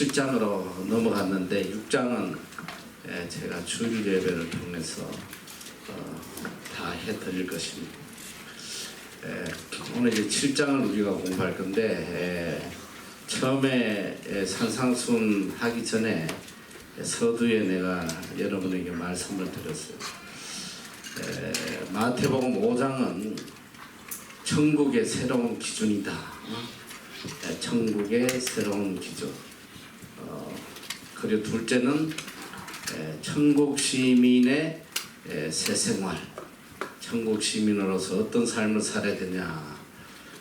7장으로 넘어갔는데 6장은 제가 주일 예배를 통해서 다 해드릴 것입니다. 오늘 이제 7장을 우리가 공부할 건데 처음에 산상순 하기 전에 서두에 내가 여러분에게 말씀을 드렸어요. 마태복음 5장은 천국의 새로운 기준이다. 천국의 새로운 기준. 그리고 둘째는 천국 시민의 새 생활. 천국 시민으로서 어떤 삶을 살아야 되냐.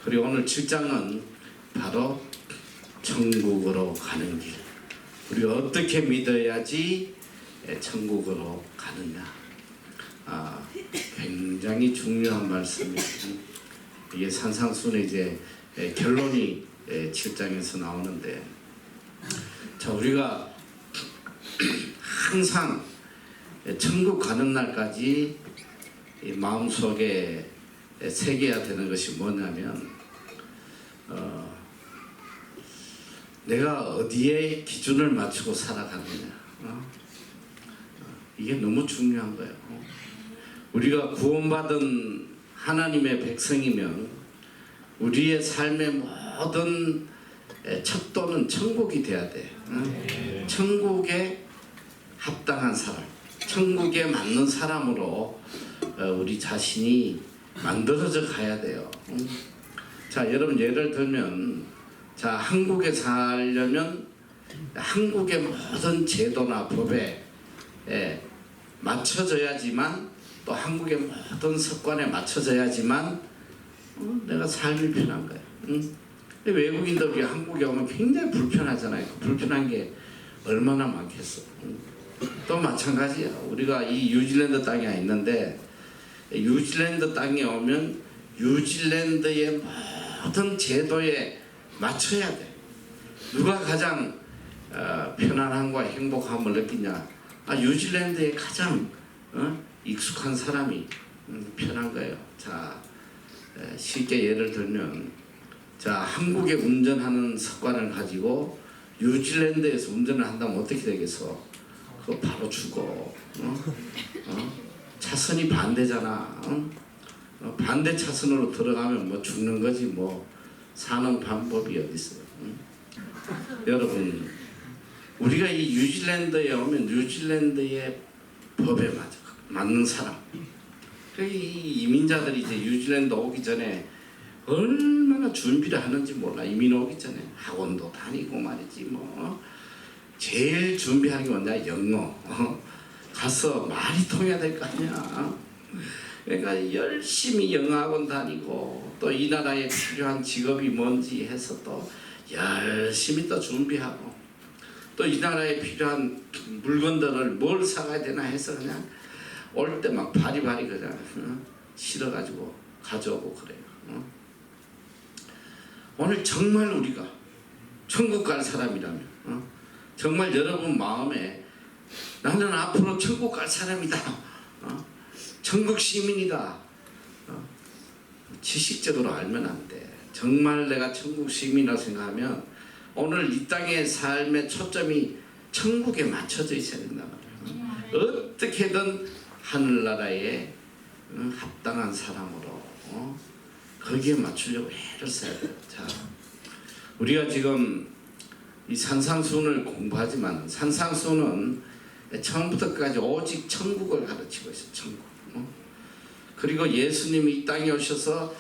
그리고 오늘 7장은 바로 천국으로 가는 길. 우리가 어떻게 믿어야지 천국으로 가느냐. 굉장히 중요한 말씀이에요. 이게 산상순의 이제 결론이 7장에서 나오는데, 자, 우리가 항상 천국 가는 날까지 마음속에 새겨야 되는 것이 뭐냐면, 내가 어디에 기준을 맞추고 살아가느냐. 이게 너무 중요한 거예요. 우리가 구원받은 하나님의 백성이면 우리의 삶의 모든 척도는 천국이 돼야 돼. 천국에 합당한 사람, 천국에 맞는 사람으로 우리 자신이 만들어져 가야 돼요. 자, 여러분 예를 들면, 자, 한국에 살려면 한국의 모든 제도나 법에 맞춰져야지만, 또 한국의 모든 습관에 맞춰져야지만 내가 삶이 편한 거야. 외국인들이 한국에 오면 굉장히 불편하잖아요. 불편한 게 얼마나 많겠어. 또 마찬가지야. 우리가 이 뉴질랜드 땅에 있는데, 뉴질랜드 땅에 오면 뉴질랜드의 모든 제도에 맞춰야 돼. 누가 가장 편안함과 행복함을 느끼냐? 뉴질랜드에 가장 익숙한 사람이 편한 거예요. 자, 쉽게 예를 들면, 자, 한국에 운전하는 습관을 가지고 뉴질랜드에서 운전을 한다면 어떻게 되겠어? 그거 바로 죽어. 차선이 반대잖아. 반대 차선으로 들어가면 뭐 죽는 거지, 뭐 사는 방법이 어디 있어요? 여러분, 우리가 이 뉴질랜드에 오면 뉴질랜드의 법에 맞는 사람. 이 이민자들이 이제 뉴질랜드 오기 전에 얼마나 준비를 하는지 몰라. 이민 오기 전에 학원도 다니고 말이지. 뭐 제일 준비하는 게 뭐냐? 영어. 가서 말이 통해야 될 거 아니야. 그러니까 열심히 영어 학원 다니고, 또 이 나라에 필요한 직업이 뭔지 해서 또 열심히 또 준비하고, 또 이 나라에 필요한 물건들을 뭘 사가야 되나 해서 그냥 올 때 막 바리바리 그냥 실어가지고 가져오고 그래요. 오늘 정말 우리가 천국 갈 사람이라면, 정말 여러분 마음에 나는 앞으로 천국 갈 사람이다, 천국 시민이다, 지식적으로 알면 안 돼. 정말 내가 천국 시민이라고 생각하면 오늘 이 땅의 삶의 초점이 천국에 맞춰져 있어야 된단 말이에요. 어떻게든 하늘나라에 합당한 사람으로 거기에 맞추려고 애를 써야 돼요. 자, 우리가 지금 이 산상순을 공부하지만, 산상순은 처음부터 끝까지 오직 천국을 가르치고 있어요. 천국. 그리고 예수님이 이 땅에 오셔서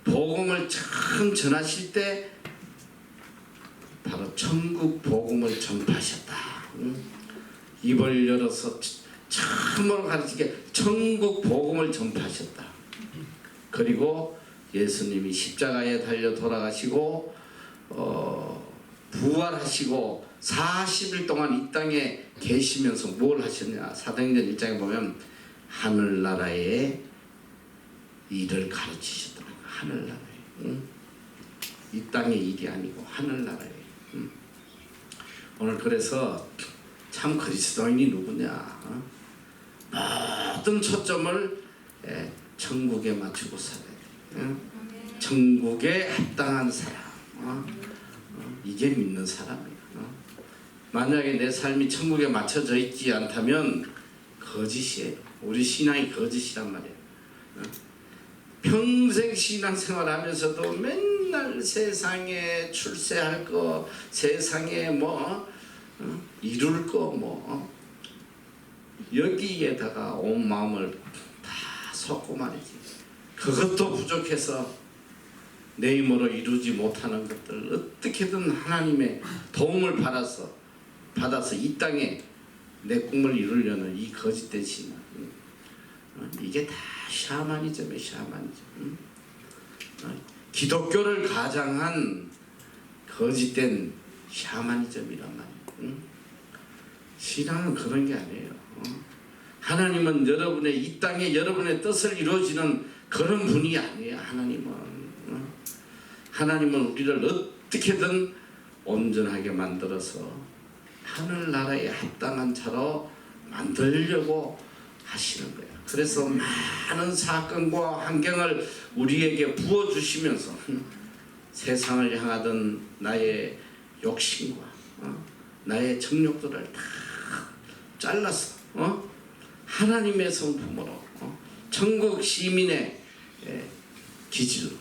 복음을 처음 전하실 때 바로 천국 복음을 전파하셨다. 입을 열어서 처음으로 가르치게 천국 복음을 전파하셨다. 그리고 예수님이 십자가에 달려 돌아가시고 부활하시고 40일 동안 이 땅에 계시면서 뭘 하셨냐? 사도행전 1장에 보면 하늘나라의 일을 가르치시더라고요. 하늘나라에. 이 땅의 일이 아니고 하늘나라에. 오늘 그래서 참 그리스도인이 누구냐? 모든 초점을 천국에 맞추고 살아야 돼. 천국에 합당한 사람. 이게 믿는 사람이야. 만약에 내 삶이 천국에 맞춰져 있지 않다면 거짓이에요. 우리 신앙이 거짓이란 말이에요. 평생 신앙생활하면서도 맨날 세상에 출세할 거, 세상에 뭐 이룰 거 뭐 여기에다가 온 마음을 다 쏟고 말이지. 그것도 부족해서 내 힘으로 이루지 못하는 것들 어떻게든 하나님의 도움을 받아서 이 땅에 내 꿈을 이루려는 이 거짓된 신앙, 이게 다 샤머니즘이에요. 샤머니즘. 기독교를 가장한 거짓된 샤머니즘이란 말이에요. 신앙은 그런 게 아니에요. 하나님은 여러분의 이 땅에 여러분의 뜻을 이루어지는 그런 분이 아니에요. 하나님은 우리를 어떻게든 온전하게 만들어서 하늘나라에 합당한 자로 만들려고 하시는 거예요. 그래서 많은 사건과 환경을 우리에게 부어주시면서 세상을 향하던 나의 욕심과 나의 정욕들을 다 잘라서 하나님의 성품으로 천국 시민의 기질로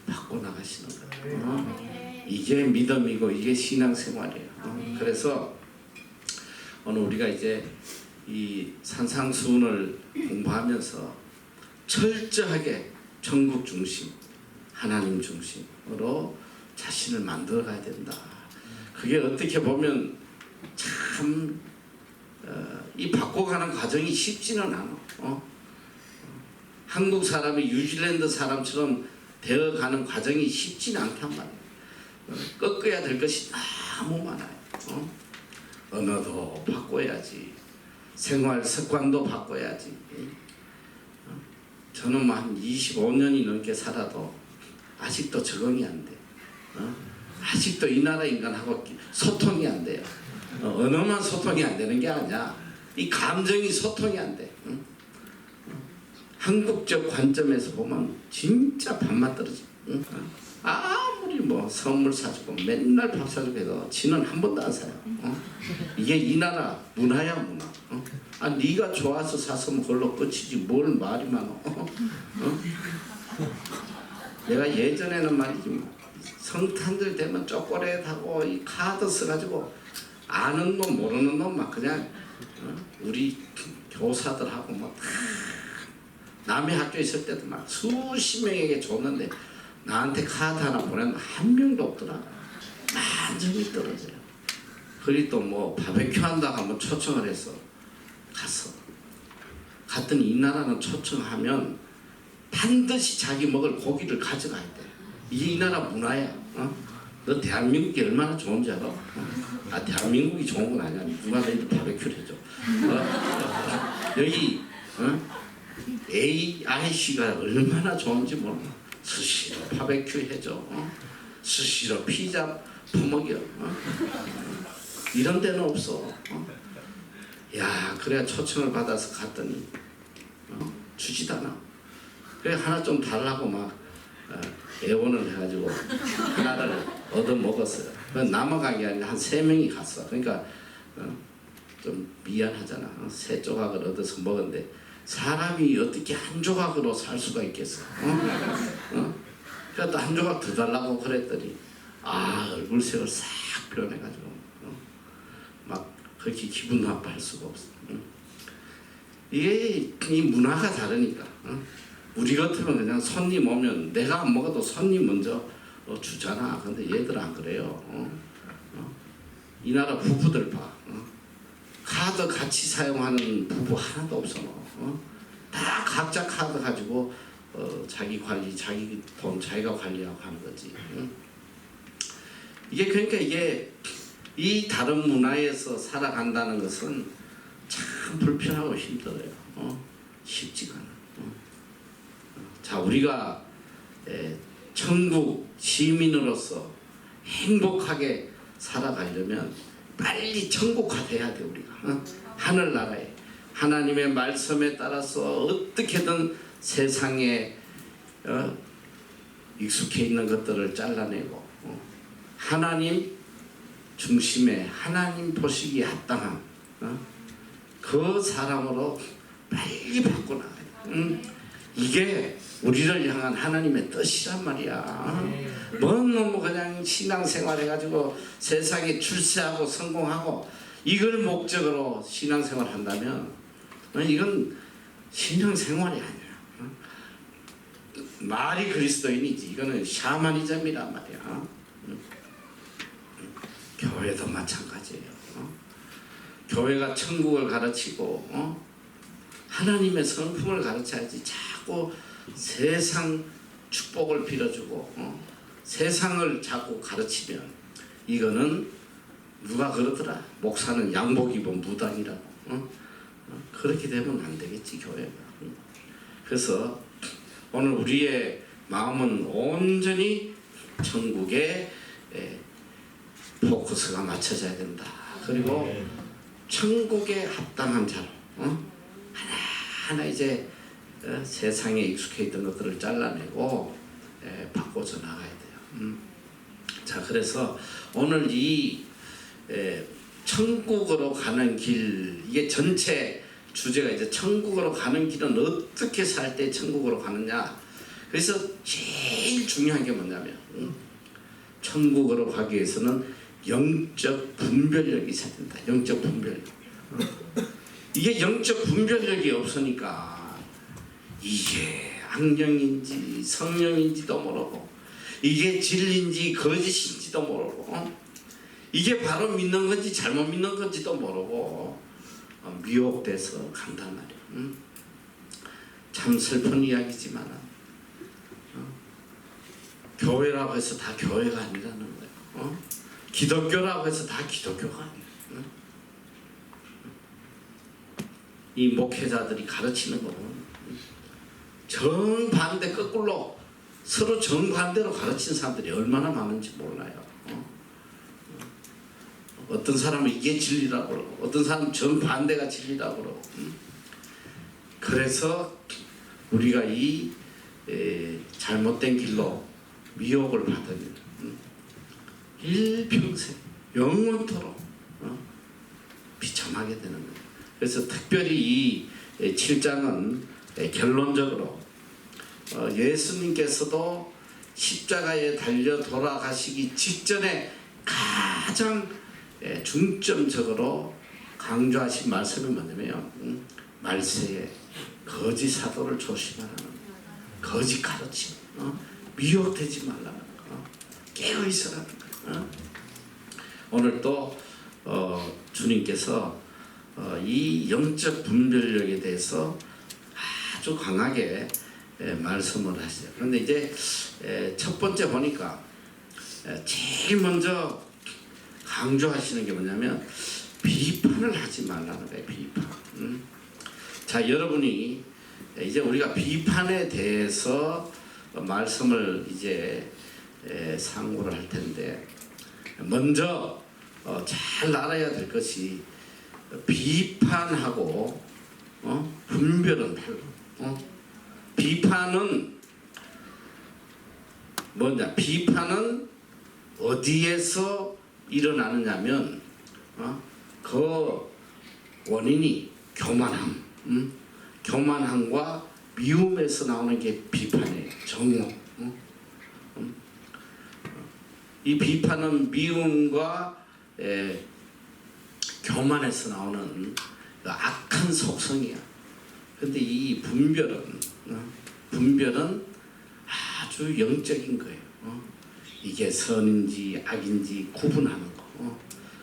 바꿔나가시는 거예요. 이게 믿음이고 이게 신앙생활이에요. 그래서 오늘 우리가 이제 이 산상수훈을 공부하면서 철저하게 천국 중심, 하나님 중심으로 자신을 만들어 가야 된다. 그게 어떻게 보면 참 이 바꿔가는 과정이 쉽지는 않아. 한국 사람이 뉴질랜드 사람처럼 되어가는 과정이 쉽지는 않단 말이야. 꺾어야 될 것이 너무 많아요. 언어도 바꿔야지, 생활 습관도 바꿔야지. 저는 한 25년이 넘게 살아도 아직도 적응이 안 돼. 아직도 이 나라 인간하고 소통이 안 돼요. 언어만 소통이 안 되는 게 아니야. 이 감정이 소통이 안 돼. 한국적 관점에서 보면 진짜 밥맛 떨어져. 아무리 뭐 선물 사주고 맨날 밥 사주고 해도 지는 한 번도 안 사요. 이게 이 나라 문화야, 문화. 네가 좋아서 샀으면 그걸로 끝이지 뭘 말이 많어. 내가 예전에는 말이지 뭐 성탄절 되면 초콜릿하고 이 카드 써가지고 아는 놈 모르는 놈 막 그냥 우리 교사들하고 뭐 남의 학교에 있을 때도 막 수십 명에게 줬는데 나한테 카드 하나 보내면 한 명도 없더라. 완전히 떨어져요. 그리 또 뭐 바베큐 한다고 한번 초청을 해서 갔더니 이 나라는 초청하면 반드시 자기 먹을 고기를 가져가야 돼. 이게 이 나라 문화야. 너 대한민국이 얼마나 좋은지 알아? 대한민국이 좋은 건 아니야. 누가 너희들 바베큐를 해줘. 여기 AIC가 얼마나 좋은지 몰라. 수시로 바베큐 해줘. 수시로 피자 퍼먹여. 이런 데는 없어. 야, 그래야 초청을 받아서 갔더니 주지도 않아. 그래 하나 좀 달라고 막 애원을 해가지고 하나를 얻어 먹었어요. 남아간 게 아니라 한 3명이 갔어. 그러니까 좀 미안하잖아. 3조각을 얻어서 먹었는데 사람이 어떻게 한 조각으로 살 수가 있겠어? 그래서 또 한 조각 더 달라고 그랬더니 얼굴색을 싹 변해가지고 막 그렇게 기분 나빠할 수가 없어. 이게 이 문화가 다르니까. 우리 같으면 그냥 손님 오면 내가 안 먹어도 손님 먼저 주잖아. 근데 얘들 안 그래요. 이 나라 부부들 봐. 카드 같이 사용하는 부부 하나도 없어. 다 각자 카드 가지고 자기 관리, 자기 돈 자기가 관리하고 하는 거지. 이게 그러니까 이게 이 다른 문화에서 살아간다는 것은 참 불편하고 힘들어요. 쉽지가 않아. 자, 우리가 천국 시민으로서 행복하게 살아가려면 빨리 천국화돼야 돼. 우리가 하늘나라에 하나님의 말씀에 따라서 어떻게든 세상에 익숙해 있는 것들을 잘라내고 하나님 중심에 하나님 보시기에 합당한 그 사람으로 빨리 바꿔나가야 돼. 이게 우리를 향한 하나님의 뜻이란 말이야. 뭔 놈 그냥 신앙생활 해가지고 세상에 출세하고 성공하고 이걸 목적으로 신앙생활 한다면 이건 신앙생활이 아니야. 말이 그리스도인이지 이거는 샤머니즘이란 말이야. 교회도 마찬가지예요. 교회가 천국을 가르치고 하나님의 성품을 가르쳐야지 자꾸 세상 축복을 빌어주고 세상을 자꾸 가르치면 이거는 누가 그러더라. 목사는 양복 입은 무당이라고. 그렇게 되면 안 되겠지 교회가. 그래서 오늘 우리의 마음은 온전히 천국에 포커스가 맞춰져야 된다. 그리고 천국에 합당한 자로 하나하나 이제 세상에 익숙해 있던 것들을 잘라내고 바꿔서 나가야 돼요. 자, 그래서 오늘 이 천국으로 가는 길, 이게 전체 주제가 이제 천국으로 가는 길은 어떻게 살 때 천국으로 가느냐. 그래서 제일 중요한 게 뭐냐면 천국으로 가기 위해서는 영적 분별력이 있어야 된다. 영적 분별력. 이게 영적 분별력이 없으니까 이게 악령인지 성령인지도 모르고 이게 진리인지 거짓인지도 모르고 이게 바로 믿는 건지 잘못 믿는 건지도 모르고 미혹돼서 간단 말이에요. 참 슬픈 이야기지만 교회라고 해서 다 교회가 아니라는 거예요. 기독교라고 해서 다 기독교가 아니에요. 이 목회자들이 가르치는 거는 정반대 거꾸로 서로 정반대로 가르치는 사람들이 얼마나 많은지 몰라요. 어떤 사람은 이게 진리라고 그러고 어떤 사람은 정반대가 진리라고 그러고 그래서 우리가 이 잘못된 길로 미혹을 받으면 일평생 영원토록 비참하게 되는 거예요. 그래서 특별히 이 7장은 결론적으로 예수님께서도 십자가에 달려 돌아가시기 직전에 가장 중점적으로 강조하신 말씀이 뭐냐면 말세에 거짓 사도를 조심하라는 거짓 가르침, 미혹되지 말라는 거, 깨어 있으라는 거. 오늘 또 주님께서 이 영적 분별력에 대해서 아주 강하게 말씀을 하세요. 그런데 이제 첫 번째 보니까 제일 먼저 강조하시는 게 뭐냐면 비판을 하지 말라는 거예요. 비판. 자, 여러분이 이제 우리가 비판에 대해서 말씀을 이제 상고를 할 텐데 먼저 잘 알아야 될 것이 비판하고 분별은 달라. 비판은 뭐냐? 비판은 어디에서 일어나느냐면 그 원인이 교만함, 교만함과 미움에서 나오는 게 비판이에요. 정욕. 이 비판은 미움과 교만에서 나오는 악한 속성이야. 근데 이 분별은 아주 영적인 거예요. 이게 선인지 악인지 구분하는 거.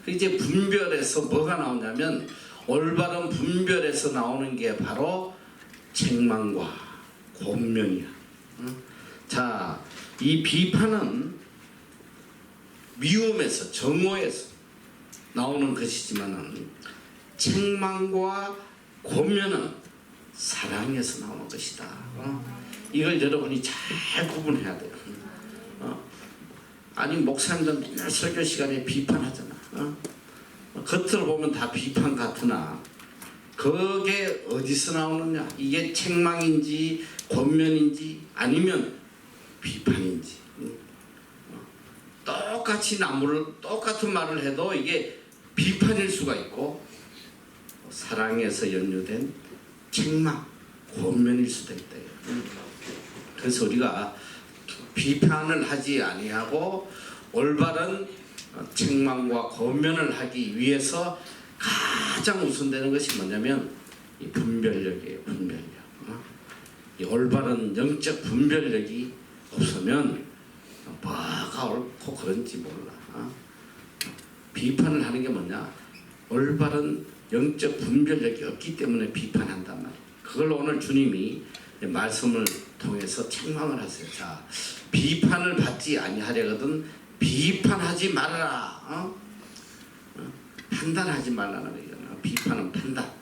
이제 분별에서 뭐가 나오냐면 올바른 분별에서 나오는 게 바로 책망과 권면이야. 자, 이 비판은 미움에서 정오에서 나오는 것이지만은 책망과 권면은 사랑에서 나오는 것이다. 이걸 여러분이 잘 구분해야 돼요. 아니 목사님들 맨날 설교 시간에 비판하잖아. 겉으로 보면 다 비판 같으나 그게 어디서 나오느냐? 이게 책망인지 권면인지 아니면 비판인지. 똑같은 똑같은 말을 해도 이게 비판일 수가 있고 사랑에서 연유된 책망, 권면일 수도 있다. 그래서 우리가 비판을 하지 아니하고 올바른 책망과 권면을 하기 위해서 가장 우선되는 것이 뭐냐면 이 분별력이에요. 분별력. 이 올바른 영적 분별력이 없으면 뭐가 옳고 그런지 몰라. 비판을 하는 게 뭐냐? 올바른 영적 분별력이 없기 때문에 비판한단 말이에요. 그걸 오늘 주님이 말씀을 통해서 책망을 하세요. 자, 비판을 받지 아니하려거든 비판하지 말아라. 판단하지 말라는 거잖아. 비판은 판단.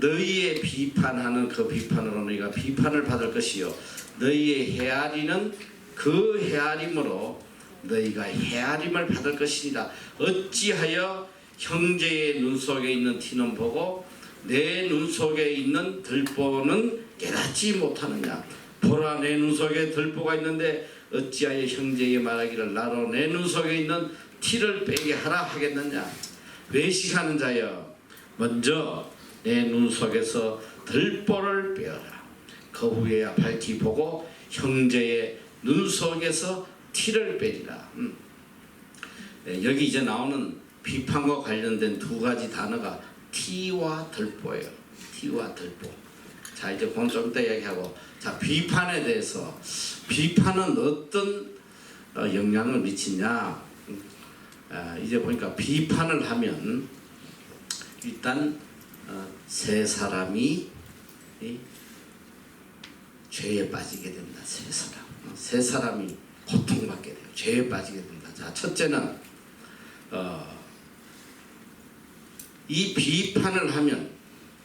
너희의 비판하는 그 비판으로 너희가 비판을 받을 것이요 너희의 헤아리는 그 헤아림으로 너희가 헤아림을 받을 것이니라. 어찌하여 형제의 눈 속에 있는 티는 보고 내 눈 속에 있는 들보는 깨닫지 못하느냐. 보라, 내 눈 속에 들보가 있는데 어찌하여 형제의 말하기를 나로 내 눈 속에 있는 티를 빼게 하라 하겠느냐. 외식하는 자여, 먼저 내 눈 속에서 들보를 빼어라. 그 후에야 밝히 보고 형제의 눈 속에서 티를 빼리라. 여기 이제 나오는 비판과 관련된 두 가지 단어가 티와 들보예요. 티와 들보. 자, 이제 그건 좀 이따 얘기하고, 자, 비판에 대해서 비판은 어떤 영향을 미치냐. 이제 보니까 비판을 하면 일단 세 사람이 죄에 빠지게 된다. 세 사람이 고통받게 돼요. 죄에 빠지게 된다. 자, 첫째는 이 비판을 하면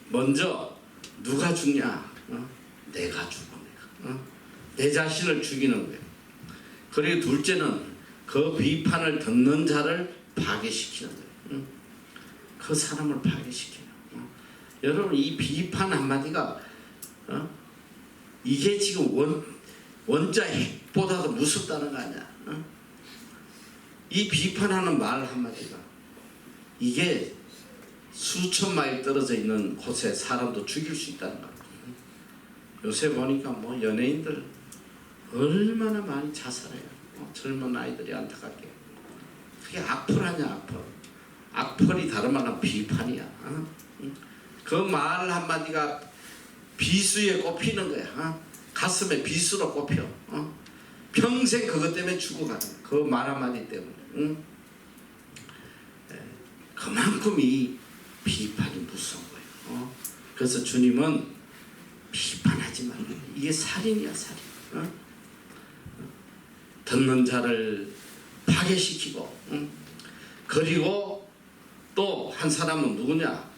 먼저 누가 죽냐? 내가 죽어. 내 자신을 죽이는 거예요. 그리고 둘째는 그 비판을 듣는 자를 파괴시키는 거예요. 그 사람을 파괴시켜요. 여러분, 이 비판 한마디가 이게 지금 원자 핵보다도 무섭다는 거 아니야? 이 비판하는 말 한마디가 이게 수천 마일 떨어져 있는 곳에 사람도 죽일 수 있다는 거야. 요새 보니까 뭐 연예인들 얼마나 많이 자살해요. 젊은 아이들이 안타깝게. 그게 악플 아니야, 악플. 악플이 다름 아니라 비판이야. 그 말 한마디가 비수에 꼽히는 거야. 가슴에 비수로 꼽혀. 평생 그것 때문에 죽어가는 그 말 한마디 때문에. 그만큼 이 비판이 무서운 거예요. 그래서 주님은 비판하지 말라. 이게 살인이야, 살인. 듣는 자를 파괴시키고, 그리고 또 한 사람은 누구냐?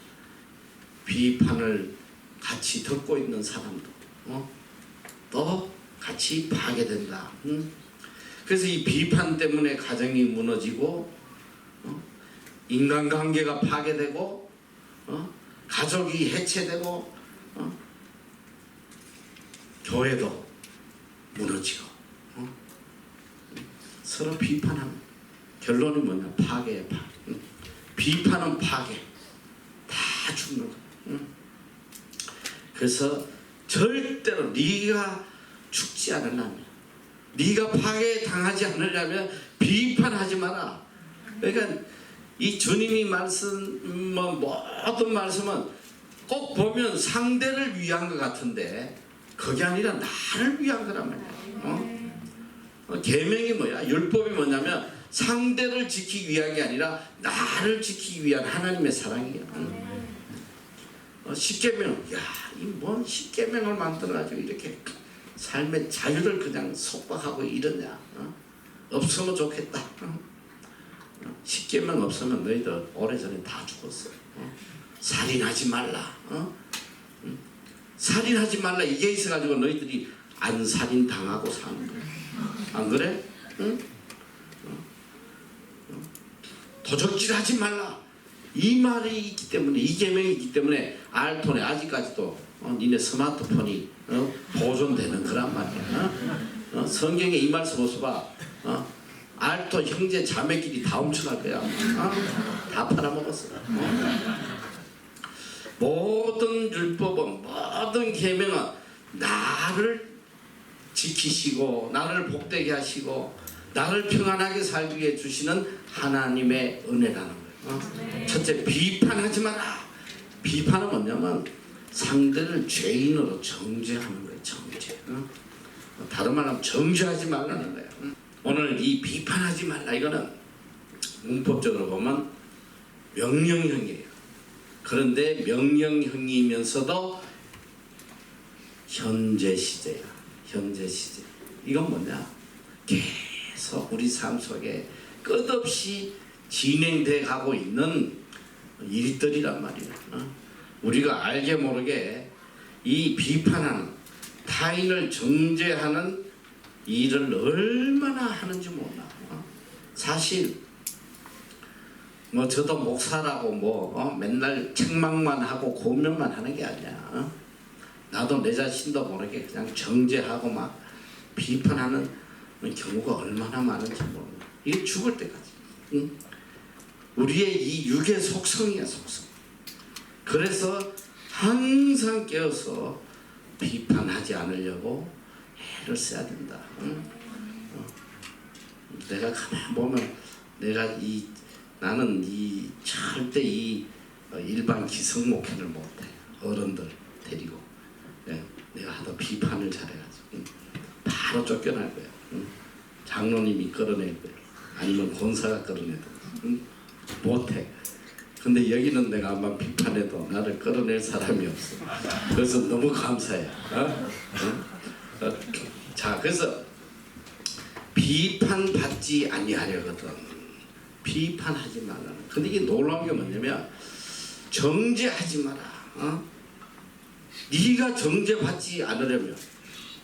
비판을 같이 듣고 있는 사람도 또 같이 파괴된다. 그래서 이 비판 때문에 가정이 무너지고 인간관계가 파괴되고 가족이 해체되고 교회도 무너지고 서로 비판하면 결론이 뭐냐? 파괴야, 파괴. 비판은 파괴. 다 죽는 거야. 그래서 절대로 네가 죽지 않으려면, 네가 파괴당하지 않으려면 비판하지 마라. 그러니까 이 주님이 말씀, 모든 말씀은 꼭 보면 상대를 위한 것 같은데 그게 아니라 나를 위한 거란 말이야. 계명이 뭐야? 율법이 뭐냐면 상대를 지키기 위한 게 아니라 나를 지키기 위한 하나님의 사랑이야. 십계명, 야, 이 뭔 십계명을 만들어가지고 이렇게 삶의 자유를 그냥 속박하고 이러냐? 없으면 좋겠다. 십계명 없으면 너희들 오래전에 다 죽었어. 살인하지 말라. 살인하지 말라. 이게 있어가지고 너희들이 안 살인 당하고 사는 거야. 안 그래? 응? 도적질하지 말라. 이 말이 있기 때문에, 이 계명이 있기 때문에 알톤에 아직까지도 니네 스마트폰이 보존되는 거란 말이야. 성경에 이 말씀 보셔봐. 알토 형제 자매끼리 다 훔쳐갈 거야. 다 팔아먹었어. 모든 율법은 모든 계명은 나를 지키시고 나를 복되게 하시고 나를 평안하게 살게 위해 주시는 하나님의 은혜라는 거예요. 첫째, 비판하지 마라. 비판은 뭐냐면 상대를 죄인으로 정죄하는 거예요. 정죄. 다른 말로 하면 정죄하지 말라는 거예요. 오늘 이 비판하지 말라, 이거는 문법적으로 보면 명령형이에요. 그런데 명령형이면서도 현재 시제야. 현재 시제. 이건 뭐냐? 계속 우리 삶 속에 끝없이 진행돼 가고 있는 일들이란 말이야. 우리가 알게 모르게 이 비판하는, 타인을 정죄하는 일을 얼마나 하는지 몰라. 사실 뭐 저도 목사라고 맨날 책망만 하고 고명만 하는 게 아니야. 나도 내 자신도 모르게 그냥 정죄하고 막 비판하는 경우가 얼마나 많은지 몰라. 이게 죽을 때까지. 우리의 이 육의 속성이야, 속성. 그래서 항상 깨어서 비판하지 않으려고 애를 써야 된다. 내가 가만 보면 나는 절대 일반 기성 목회를 못해. 어른들 데리고 내가 하도 비판을 잘해가지고 바로 쫓겨날 거야. 장로님이 끌어낼 거야. 아니면 권사가 끌어내도 못해. 근데 여기는 내가 아마 비판해도 나를 끌어낼 사람이 없어. 그래서 너무 감사해. 자, 그래서 비판받지 아니하려거든. 비판하지 말라는. 근데 이게 놀라운 게 뭐냐면 정죄하지 마라. 네가 정죄받지 않으려면,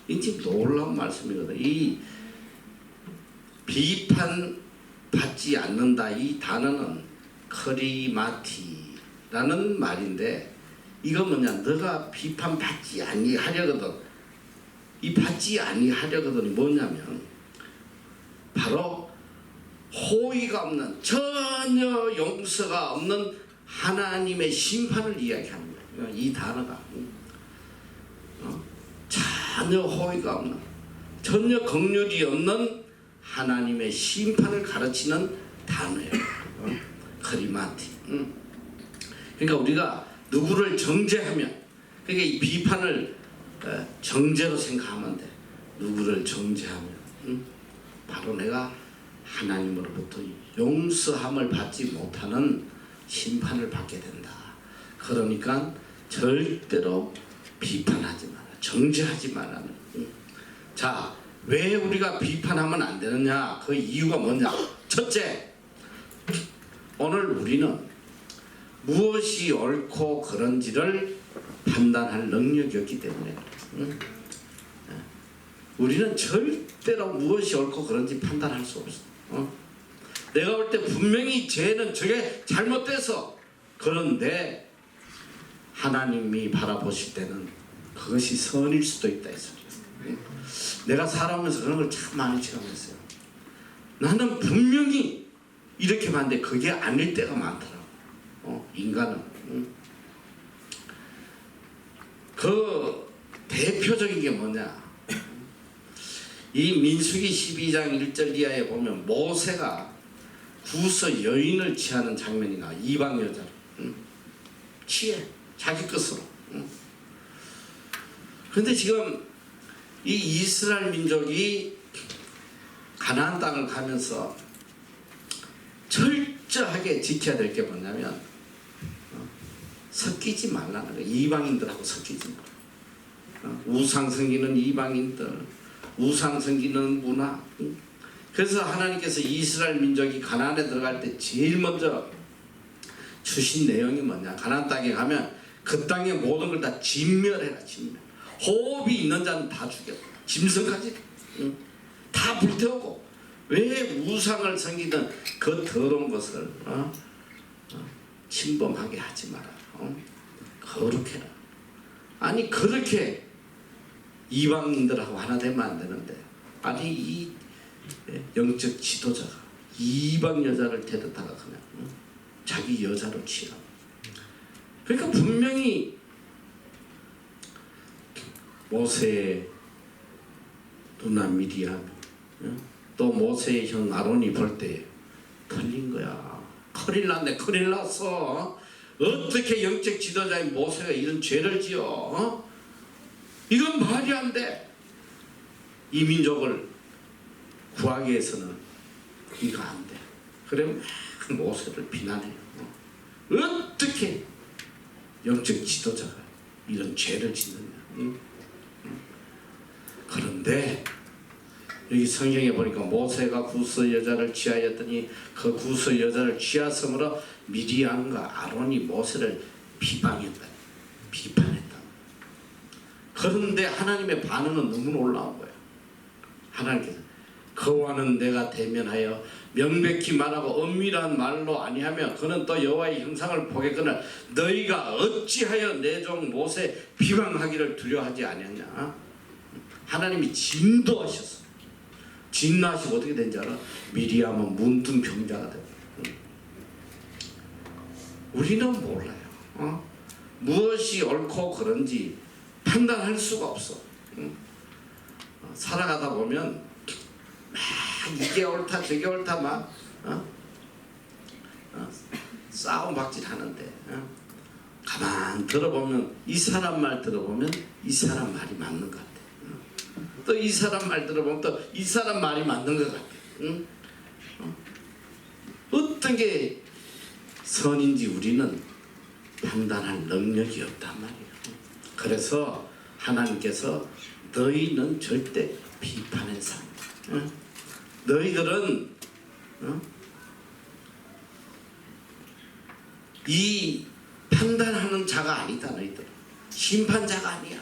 이게 놀라운 말씀이거든. 이 비판받지 않는다, 이 단어는 커리마티라는 말인데, 이거 뭐냐? 너가 비판받지 아니하려거든. 이 받지 아니하려거든이 뭐냐면 바로 호의가 없는, 전혀 용서가 없는 하나님의 심판을 이야기하는 거예요. 이 단어가 전혀 호의가 없는, 전혀 긍휼이 없는 하나님의 심판을 가르치는 단어예요. 크리마티. 그러니까 우리가 누구를 정죄하면, 그러니까 이 비판을 정죄로 생각하면 돼. 누구를 정죄하면 바로 내가 하나님으로부터 용서함을 받지 못하는 심판을 받게 된다. 그러니까 절대로 비판하지 마라. 정죄하지 말라는. 자, 왜 우리가 비판하면 안 되느냐? 그 이유가 뭐냐? 첫째, 오늘 우리는 무엇이 옳고 그런지를 판단할 능력이 없기 때문에 우리는 절대로 무엇이 옳고 그런지 판단할 수 없어. 내가 볼 때 분명히 죄는 저게 잘못돼서, 그런데 하나님이 바라보실 때는 그것이 선일 수도 있다, 이 소리야. 내가 살아오면서 그런 걸 참 많이 체험했어요. 나는 분명히 이렇게 봤는데 그게 아닐 때가 많더라고. 인간은. 그 대표적인 게 뭐냐? 이 민수기 12장 1절 이하에 보면 모세가 구서 여인을 취하는 장면이 나와. 이방 여자를 취해, 자기 것으로. 그런데 지금 이 이스라엘 민족이 가나안 땅을 가면서 철저하게 지켜야 될 게 뭐냐면 섞이지 말라는 거예요. 이방인들하고 섞이지 마라. 우상 섬기는 이방인들, 우상 섬기는 문화. 그래서 하나님께서 이스라엘 민족이 가나안에 들어갈 때 제일 먼저 주신 내용이 뭐냐? 가나안 땅에 가면 그 땅의 모든 걸 다 진멸해라. 진멸. 호흡이 있는 자는 다 죽여. 짐승까지 다 불태우고. 왜 우상을 섬기던 그 더러운 것을 침범하게 하지 마라. 거룩해라. 아니 그렇게 이방인들하고 하나 되면 안 되는데, 아니 이 영적 지도자가 이방 여자를 데려다가 그냥 자기 여자로 취하고. 그러니까 분명히 모세의 누나 미디암이 또 모세의 형 아론이 볼 때 틀린 거야. 큰일 났네, 큰일 났어. 어떻게 영적 지도자인 모세가 이런 죄를 지어? 이건 말이 안 돼. 이 민족을 구하기 위해서는 이거 안 돼. 그러면 모세를 비난해요. 어떻게 영적 지도자가 이런 죄를 짓느냐. 그런데 여기 성경에 보니까 모세가 구스 여자를 취하였더니 그 구스 여자를 취하성으로 미디안과 아론이 모세를 비방했다. 비판했다. 그런데 하나님의 반응은 너무 놀라운 거예요. 하나님께서 그와는 내가 대면하여 명백히 말하고 엄밀한 말로 아니하며 그는 또 여호와의 형상을 보겠거늘 너희가 어찌하여 내 종 모세 비방하기를 두려워하지 아니하냐. 하나님이 진도하셨어. 진노하시고 어떻게 된지 알아? 미리암은 문둥병자가 되고. 우리는 몰라요. 무엇이 옳고 그런지 판단할 수가 없어. 살아가다 보면 막 이게 옳다 저게 옳다 막 싸움 박질 하는데 가만 들어보면 이 사람 말 들어보면 이 사람 말이 맞는 것 같아. 또 이 사람 말 들어보면 또 이 사람 말이 맞는 것 같아. 어떤 게 선인지 우리는 판단할 능력이 없단 말이에요. 그래서 하나님께서 너희는 절대 비판의 삶. 너희들은 이 판단하는 자가 아니다. 너희들 심판자가 아니야.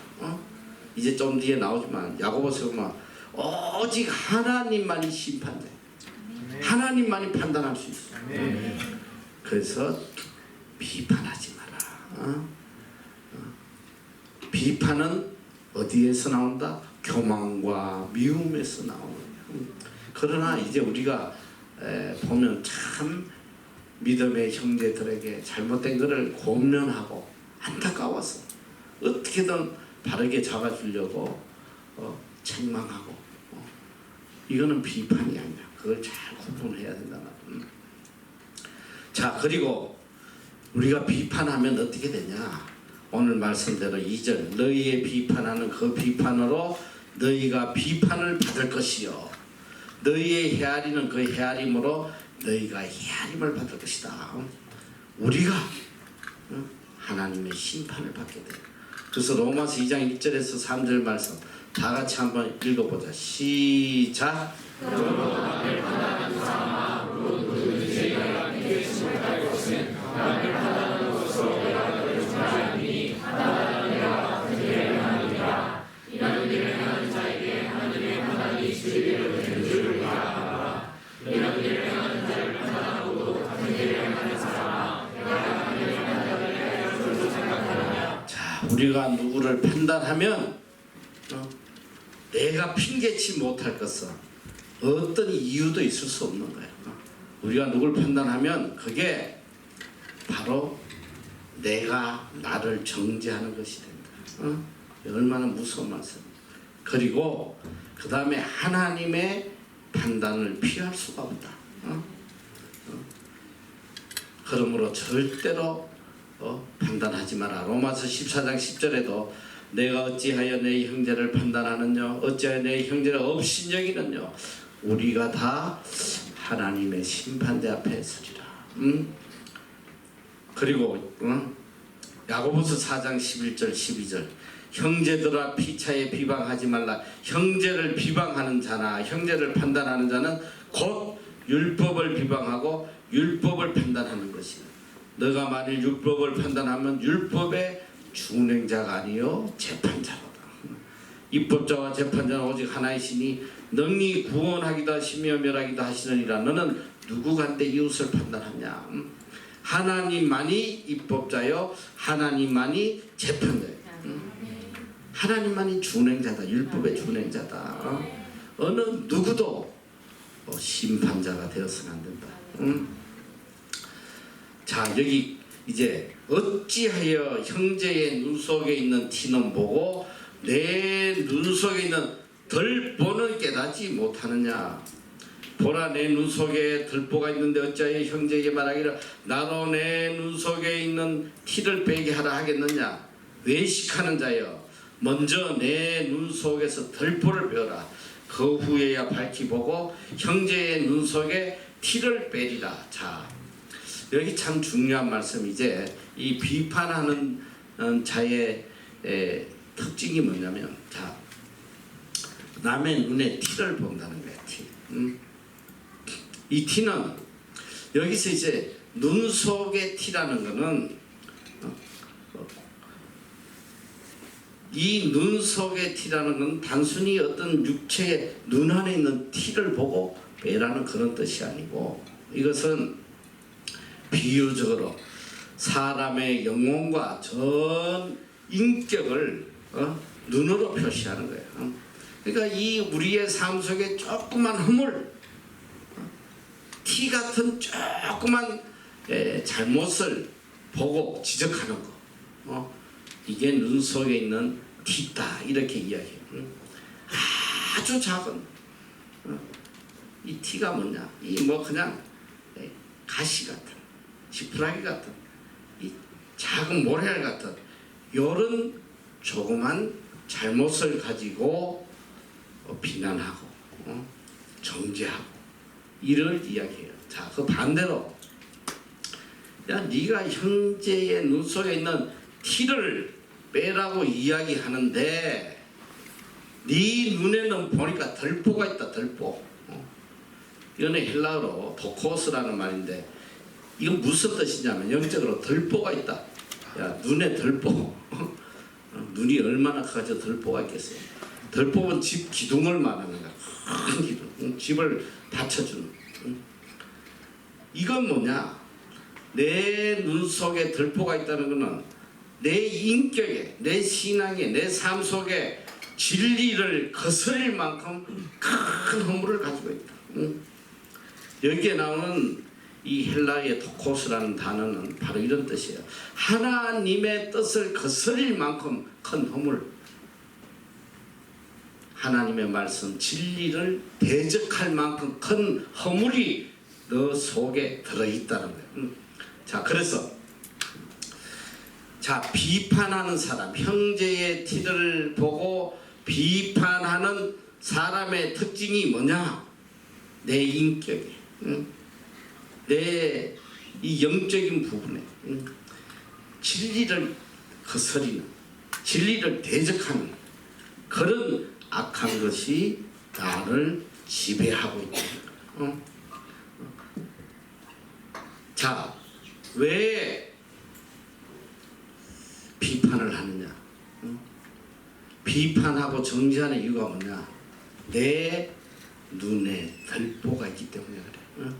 이제 좀 뒤에 나오지만 야고보서 보면 오직 하나님만이 심판자야. 하나님만이 판단할 수 있어. 그래서 비판하지 마라. 비판은 어디에서 나온다? 교만과 미움에서 나오는 거야. 그러나 이제 우리가 보면 참 믿음의 형제들에게 잘못된 것을 권면하고 안타까워서 어떻게든 바르게 잡아주려고 책망하고 이거는 비판이 아니야. 그걸 잘 구분해야 된다. 자, 그리고 우리가 비판하면 어떻게 되냐? 오늘 말씀대로 2절 너희의 비판하는 그 비판으로 너희가 비판을 받을 것이요 너희의 헤아리는 그 헤아림으로 너희가 헤아림을 받을 것이다. 우리가 하나님의 심판을 받게 돼. 그래서 로마서 2장 1절에서 3절 말씀 다 같이 한번 읽어보자. 시작. 우리가 누구를 판단하면 내가 핑계치 못할 것은 어떤 이유도 있을 수 없는 거예요. 우리가 누굴 판단하면 그게 바로 내가 나를 정죄하는 것이 된다. 얼마나 무서운 말씀. 그리고 그 다음에 하나님의 판단을 피할 수가 없다. 그러므로 절대로 판단하지 마라. 로마서 14장 10절에도 내가 어찌하여 내 형제를 판단하느냐 어찌하여 내 형제를 업신여기느냐 우리가 다 하나님의 심판대 앞에 서리라. 그리고 야고보서 4장 11절 12절 형제들아 피차에 비방하지 말라. 형제를 비방하는 자나 형제를 판단하는 자는 곧 율법을 비방하고 율법을 판단하는 것이다. 너가 만일 율법을 판단하면 율법의 준행자가 아니요 재판자로다. 입법자와 재판자는 오직 하나이시니 능히 구원하기도 하시며 멸하기도 하시느니라. 너는 누구간데 이웃을 판단하냐? 하나님만이 입법자요 하나님만이 재판자요. 하나님만이 준행자다. 율법의 준행자다. 어느 누구도 심판자가 되어서는 안 된다. 자, 여기 이제 어찌하여 형제의 눈 속에 있는 티는 보고 내 눈 속에 있는 들보는 깨닫지 못하느냐. 보라, 내 눈 속에 들보가 있는데 어찌하여 형제에게 말하기를 나도 내 눈 속에 있는 티를 빼게 하라 하겠느냐. 외식하는 자여, 먼저 내 눈 속에서 들보를 빼어라. 그 후에야 밝히 보고 형제의 눈 속에 티를 빼리라. 자, 여기 참 중요한 말씀. 이제 이 비판하는 자의 특징이 뭐냐면, 자, 남의 눈에 티를 본다는 거야. 티. 이 티는 여기서 이제 눈 속의 티라는 거는 이 눈 속의 티라는 건 단순히 어떤 육체의 눈 안에 있는 티를 보고 빼라는 그런 뜻이 아니고, 이것은 비유적으로 사람의 영혼과 전 인격을 눈으로 표시하는 거예요. 그러니까 이 우리의 삶 속에 조그만 허물, 티 같은 조그만 잘못을 보고 지적하는 거, 이게 눈 속에 있는 티다, 이렇게 이야기해요. 아주 작은 이 티가 뭐냐, 이 뭐 그냥 가시 같은, 지푸라기 같은, 이 작은 모래알 같은 요런 조그만 잘못을 가지고 비난하고 정죄하고 이를 이야기해요. 자, 그 반대로, 야, 네가 형제의 눈 속에 있는 티를 빼라고 이야기하는데 네 눈에는 보니까 들보가 있다. 들보. 이거는 헬라어로 도코스라는 말인데, 이건 무슨 뜻이냐면 영적으로 들보가 있다. 야, 눈에 들보. 눈이 얼마나 커서 들보가 있겠어요. 들보는 집 기둥을 말하는 거야. 큰 기둥. 집을 받쳐주는. 이건 뭐냐? 내 눈 속에 들보가 있다는 것은 내 인격에, 내 신앙에, 내 삶 속에 진리를 거스릴 만큼 큰 허물을 가지고 있다. 여기에 나오는 이 헬라의 토코스라는 단어는 바로 이런 뜻이에요. 하나님의 뜻을 거스릴 만큼 큰 허물, 하나님의 말씀, 진리를 대적할 만큼 큰 허물이 너 속에 들어있다는 거예요. 자, 그래서 자, 비판하는 사람, 형제의 티를 보고 비판하는 사람의 특징이 뭐냐? 내 인격에, 내 이 영적인 부분에 진리를 거스리는, 진리를 대적하는 그런 악한 것이 나를 지배하고 있다. 자, 왜 비판을 하느냐? 비판하고 정죄하는 이유가 뭐냐? 내 눈에 들보가 있기 때문에 그래.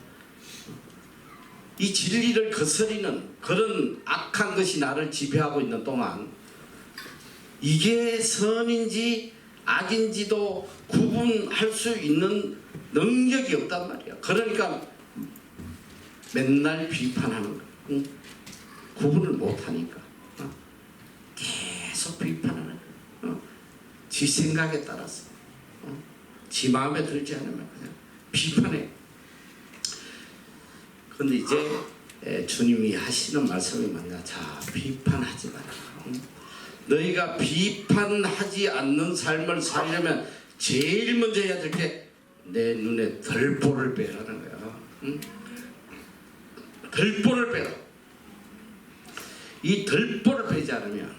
이 진리를 거스리는 그런 악한 것이 나를 지배하고 있는 동안 이게 선인지 악인지도 구분할 수 있는 능력이 없단 말이야. 그러니까 맨날 비판하는 거야. 구분을 못하니까 계속 비판하는 거야. 지 생각에 따라서, 지 마음에 들지 않으면 그냥 비판해. 그런데 이제 주님이 하시는 말씀이 뭐냐? 자, 비판하지 마라. 너희가 비판하지 않는 삶을 살려면 제일 먼저 해야 될 게 내 눈에 들보를 빼라는 거야. 들보를 빼라. 이 들보를 빼지 않으면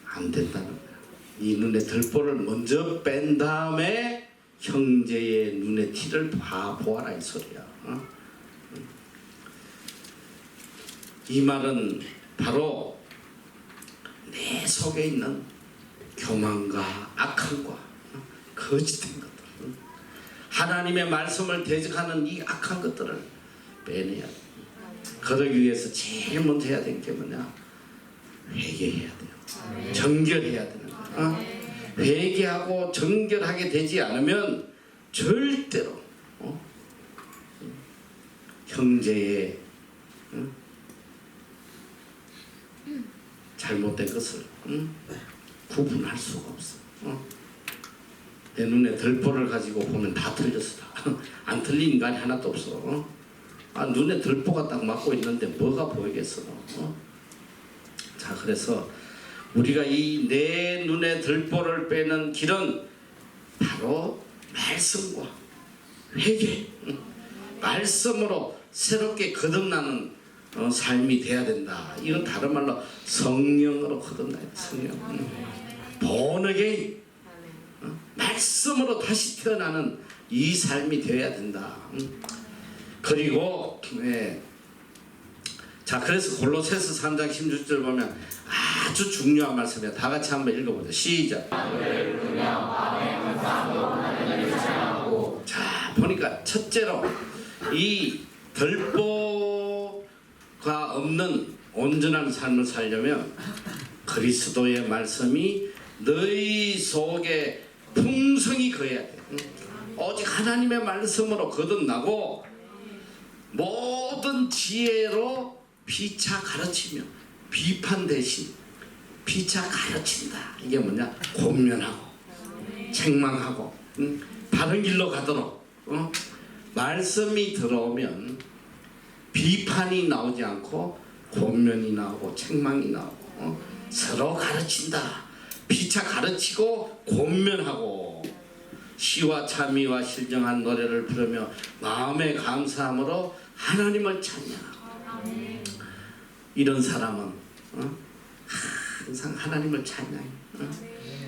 안 된다는 거야. 이 눈에 들보를 먼저 뺀 다음에 형제의 눈에 티를 보아라, 이 소리야. 이 말은 바로 내 속에 있는 교만과 악함과 거짓된 것들, 하나님의 말씀을 대적하는 이 악한 것들을 빼내야 돼. 그러기 위해서 제일 먼저 해야 되는 게 뭐냐? 회개해야 돼요. 정결해야 되는 거야. 회개하고 정결하게 되지 않으면 절대로 형제의 잘못된 것을 구분할 수가 없어. 내 눈에 들보를 가지고 보면 다 틀렸어. 안 틀린 인간이 하나도 없어. 눈에 들보가 딱 맞고 있는데 뭐가 보이겠어. 자, 그래서 우리가 이 내 눈에 들보를 빼는 길은 바로 말씀과 회개, 말씀으로 새롭게 거듭나는 삶이 돼야 된다. 이건 다른 말로 성령으로 거듭나야 돼. 성령. 본어게인, 말씀으로 다시 태어나는 이 삶이 되어야 된다. 그리고 자, 그래서 골로새서 3장 16절 보면 아주 중요한 말씀이야. 다 같이 한번 읽어보자. 시작. 자, 보니까 첫째로 이 들보가 없는 온전한 삶을 살려면 그리스도의 말씀이 너희 속에 풍성히 거해야 돼. 오직 하나님의 말씀으로 거듭나고 모든 지혜로 피차 가르치며 비판 대신 피차 가르친다. 이게 뭐냐? 권면하고 책망하고 바른 길로 가도록 말씀이 들어오면 비판이 나오지 않고 권면이 나오고 책망이 나오고 서로 가르친다. 피차 가르치고 권면하고 시와 참미와 실정한 노래를 부르며 마음의 감사함으로 하나님을 찬양하고 이런 사람은 항상 하나님을 찬양해.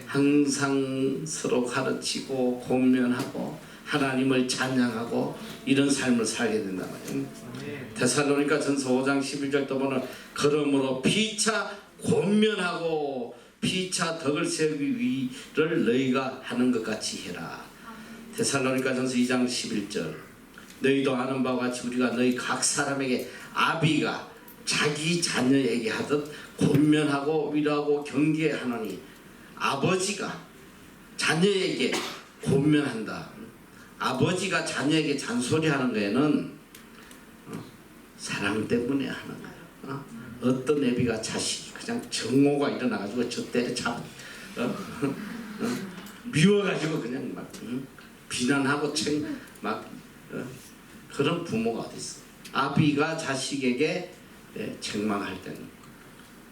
항상 서로 가르치고 권면하고 하나님을 찬양하고 이런 삶을 살게 된단 말이에요. 데살로니가 전서 5장 11절도 보면 그러므로 피차 권면하고 피차 덕을 세우기 위를 너희가 하는 것 같이 해라. 데살로니가 전서 2장 11절 너희도 아는 바와 같이 우리가 너희 각 사람에게 아비가 자기 자녀에게 하듯 권면하고 위로하고 경계하노니 아버지가 자녀에게 권면한다. 아버지가 자녀에게 잔소리하는 거에는 사랑 때문에 하는 거야. 어떤 애비가 자식이 그냥 정오가 일어나가지고 저 때려잡아 미워가지고 그냥 막 비난하고 막 그런 부모가 어디 있어? 아비가 자식에게 책망할 때는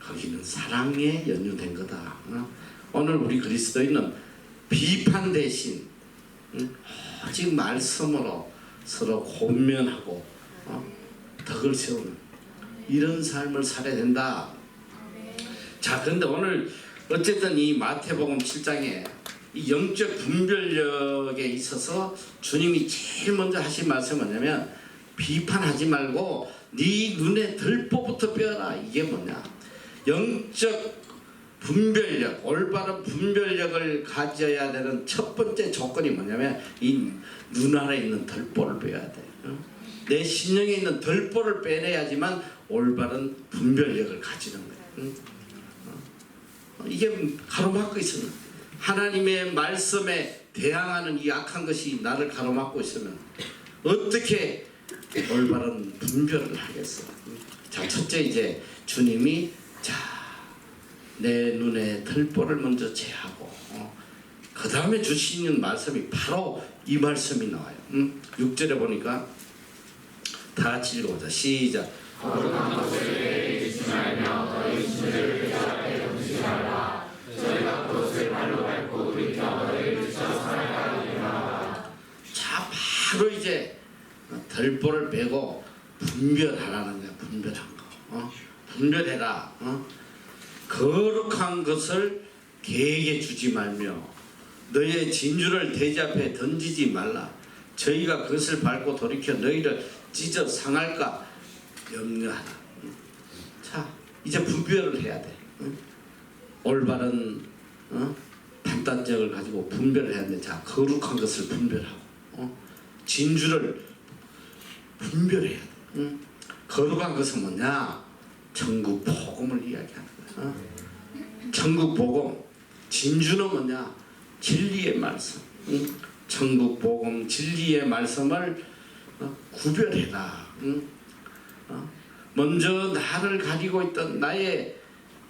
거기는 사랑에 연유된 거다. 오늘 우리 그리스도인은 비판 대신 오직 말씀으로 서로 권면하고 덕을 세우는 이런 삶을 살아야 된다. 자, 그런데 오늘 어쨌든 이 마태복음 7장에 이 영적 분별력에 있어서 주님이 제일 먼저 하신 말씀은 뭐냐면 비판하지 말고 네 눈에 들보부터 빼어라. 이게 뭐냐? 영적 분별력, 올바른 분별력을 가져야 되는 첫 번째 조건이 뭐냐면 이 눈 안에 있는 들보를 빼야 돼. 내 신령에 있는 들보를 빼내야지만 올바른 분별력을 가지는 거야. 이게 가로막고 있으면 하나님의 말씀에 대항하는 이 악한 것이 나를 가로막고 있으면 어떻게 올바른 분별을 하겠어? 자, 첫째 이제 주님이 내 눈에 들보를 먼저 제하고 그 다음에 주시는 말씀이 바로 이 말씀이 나와요. 6절에 보니까 다 같이 읽어보자. 시작. 거룩한 것을 내리지 말며 너희 주를 대접해 dom지 말라. 저희가 그것을 발로 밟고 우리 뼈를 붙여 살아가리라. 자, 바로 이제 들보를 빼고 분별하라는 거야. 분별한 거. 분별해라. 거룩한 것을 개에게 주지 말며 너희의 진주를 대접해 던지지 말라. 저희가 그것을 밟고 돌이켜 너희를 찢어 상할까 염려하라. 자, 이제 분별을 해야 돼. 올바른 판단력을 가지고 분별을 해야 돼. 자, 거룩한 것을 분별하고 진주를 분별해야 돼. 거룩한 것은 뭐냐? 천국 복음을 이야기하는 거야. 천국 복음. 진주는 뭐냐? 진리의 말씀, 천국 복음 진리의 말씀을 구별해라. 먼저 나를 가리고 있던 나의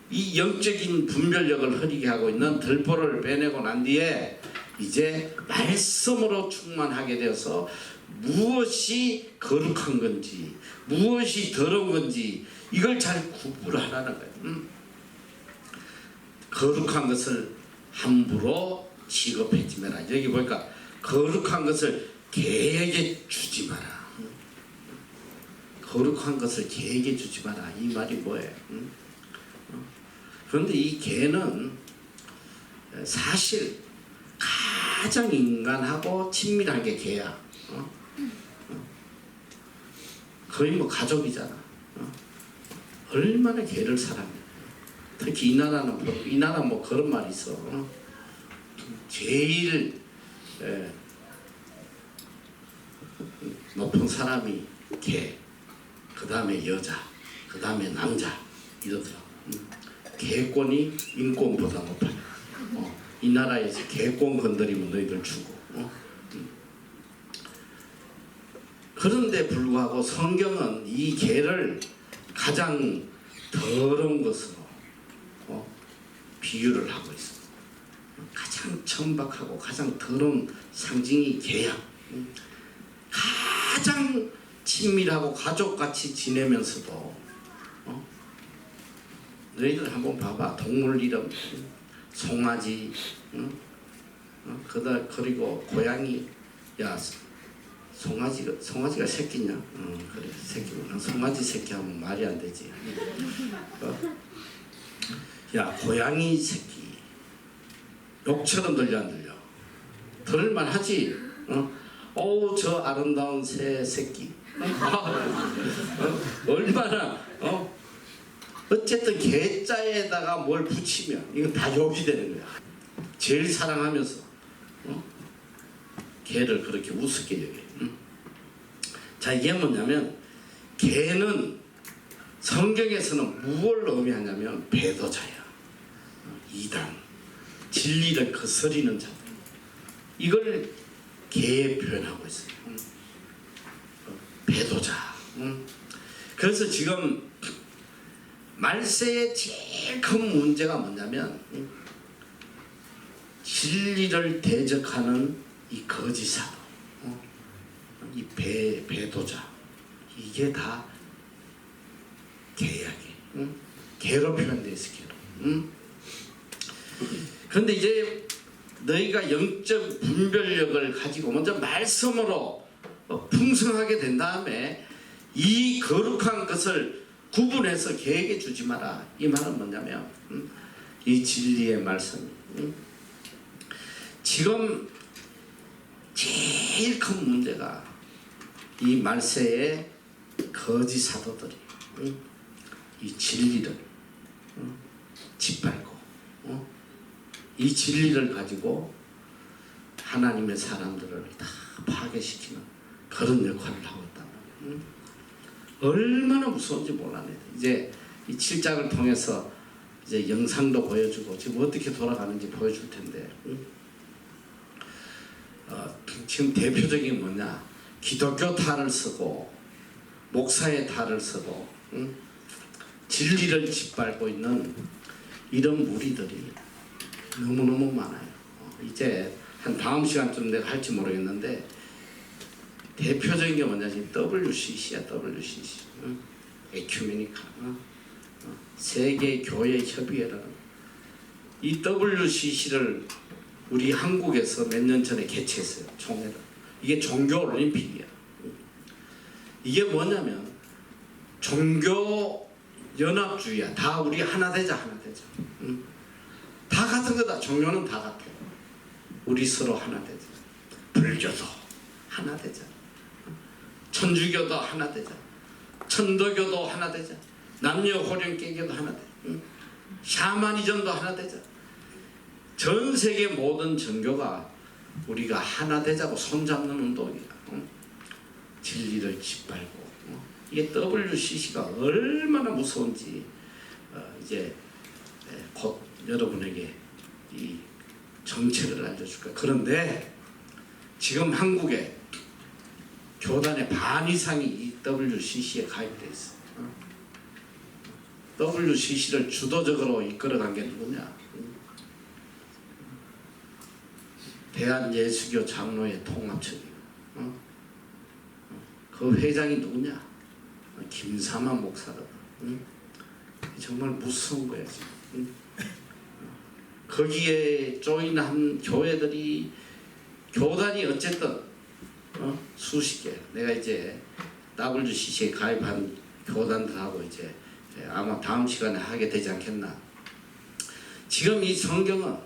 이 영적인 분별력을 흐리게 하고 있는 들보를 빼내고 난 뒤에 이제 말씀으로 충만하게 되어서 무엇이 거룩한 건지 무엇이 더러운 건지 이걸 잘 구분하라는 거예요. 거룩한 것을 함부로 취급하지 마라. 여기 보니까 거룩한 것을 개에게 주지 마라. 거룩한 것을 개에게 주지 마라. 이 말이 뭐예요? 그런데 이 개는 사실 가장 인간하고 친밀한 게 개야. 거의 뭐 가족이잖아. 얼마나 개를 사랑해. 특히 이 나라 뭐 그런 말이 있어. 제일 높은 사람이 개, 그 다음에 여자, 그 다음에 남자 이러더라. 개권이 인권보다 높아. 이 나라에서 개권 건드리면 너희들 죽어. 그런데 불구하고 성경은 이 개를 가장 더러운 것으로 비유를 하고 있어. 가장 천박하고 가장 더러운 상징이 개야. 가장 친밀하고 가족같이 지내면서도 너희들 한번 봐봐. 동물 이름 송아지, 그리고 고양이. 야, 송아지가 새끼냐? 그래, 새끼구나. 송아지 새끼 하면 말이 안 되지. 야, 고양이 새끼 욕처럼 들려 안 들려? 들을만 하지. 어우, 저 아름다운 새 새끼. 얼마나 어쨌든 개자에다가 뭘 붙이면 이건 다 욕이 되는 거야. 제일 사랑하면서 개를 그렇게 우습게 여겨. 자, 이게 뭐냐면 개는 성경에서는 무엇을 의미하냐면 배도자야. 이단, 진리를 거스리는 자들. 이걸 개에 표현하고 있어요. 배도자. 그래서 지금 말세의 제일 큰 문제가 뭐냐면 진리를 대적하는 이 거짓 사도, 이 배도자, 이게 다 개야. 개로 표현되어 있어. 개로. 그런데 이제 너희가 영적 분별력을 가지고 먼저 말씀으로 풍성하게 된 다음에 이 거룩한 것을 구분해서 개에게 주지 마라. 이 말은 뭐냐면 이 진리의 말씀이 지금 제일 큰 문제가 이 말세의 거짓 사도들이 이 진리를 짓밟고 이 진리를 가지고 하나님의 사람들을 다 파괴시키는 그런 역할을 하고 있단 말이에요. 얼마나 무서운지 몰라요. 이제 이 7장을 통해서 이제 영상도 보여주고 지금 어떻게 돌아가는지 보여줄 텐데 지금 대표적인 뭐냐, 기독교 탈을 쓰고 목사의 탈을 쓰고 진리를 짓밟고 있는 이런 무리들이 너무너무 많아요. 이제 한 다음 시간쯤 내가 할지 모르겠는데 대표적인 게 뭐냐면 WCC야. WCC, 에큐메니카, 세계교회협의회라는 이 WCC를 우리 한국에서 몇 년 전에 개최했어요. 총회를. 이게 종교 올림픽이야. 이게 뭐냐면 종교 연합주의야. 다 우리 하나 되자, 하나 되자. 다 같은 거다. 종교는 다 같아. 우리 서로 하나 되자. 불교도 하나 되자. 천주교도 하나 되자. 천도교도 하나 되자. 남녀 호령개교도 하나 되자. 샤머니즘도 하나 되자. 전 세계 모든 종교가 우리가 하나 되자고 손잡는 운동이야. 진리를 짓밟고. 이게 WCC가 얼마나 무서운지 이제 곧 여러분에게 이 정책을 알려줄 거야. 그런데 지금 한국에 교단의 반 이상이 이 WCC에 가입돼 있어. WCC를 주도적으로 이끌어간 게 누구냐? 대한예수교 장로회 통합청이야. 그 회장이 누구냐? 김사만 목사거든. 정말 무서운 거야 지금. 거기에 조인한 교회들이 교단이 어쨌든 수십 개. 내가 이제 WCC에 가입한 교단들하고 이제 아마 다음 시간에 하게 되지 않겠나. 지금 이 성경은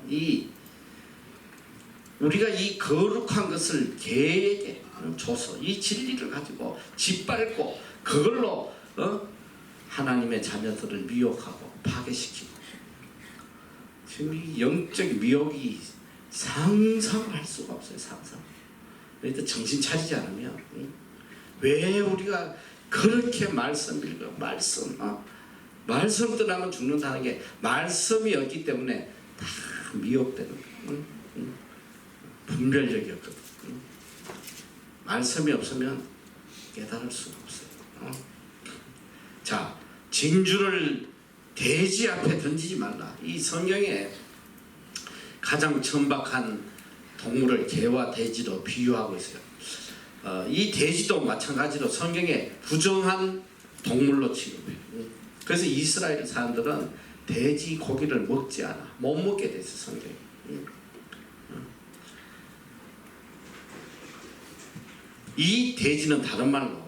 우리가 이 거룩한 것을 개에게 줘서 이 진리를 가지고 짓밟고 그걸로 하나님의 자녀들을 미혹하고 파괴시키고, 지금 이 영적 미혹이 상상할 수가 없어요. 상상. 그러니까 정신 차리지 않으면 왜 우리가 그렇게 말씀 읽어 말씀 떠나면 죽는다는 게 말씀이 없기 때문에 다 미혹되는 거예요. 분별력이 없거든. 말씀이 없으면 깨달을 수가 없어요. 자, 진주를 돼지 앞에 던지지 말라. 이 성경에 가장 천박한 동물을 개와 돼지로 비유하고 있어요. 이 돼지도 마찬가지로 성경에 부정한 동물로 취급해요. 그래서 이스라엘 사람들은 돼지 고기를 먹지 않아. 못 먹게 돼 있어 성경에. 이 돼지는 다른 말로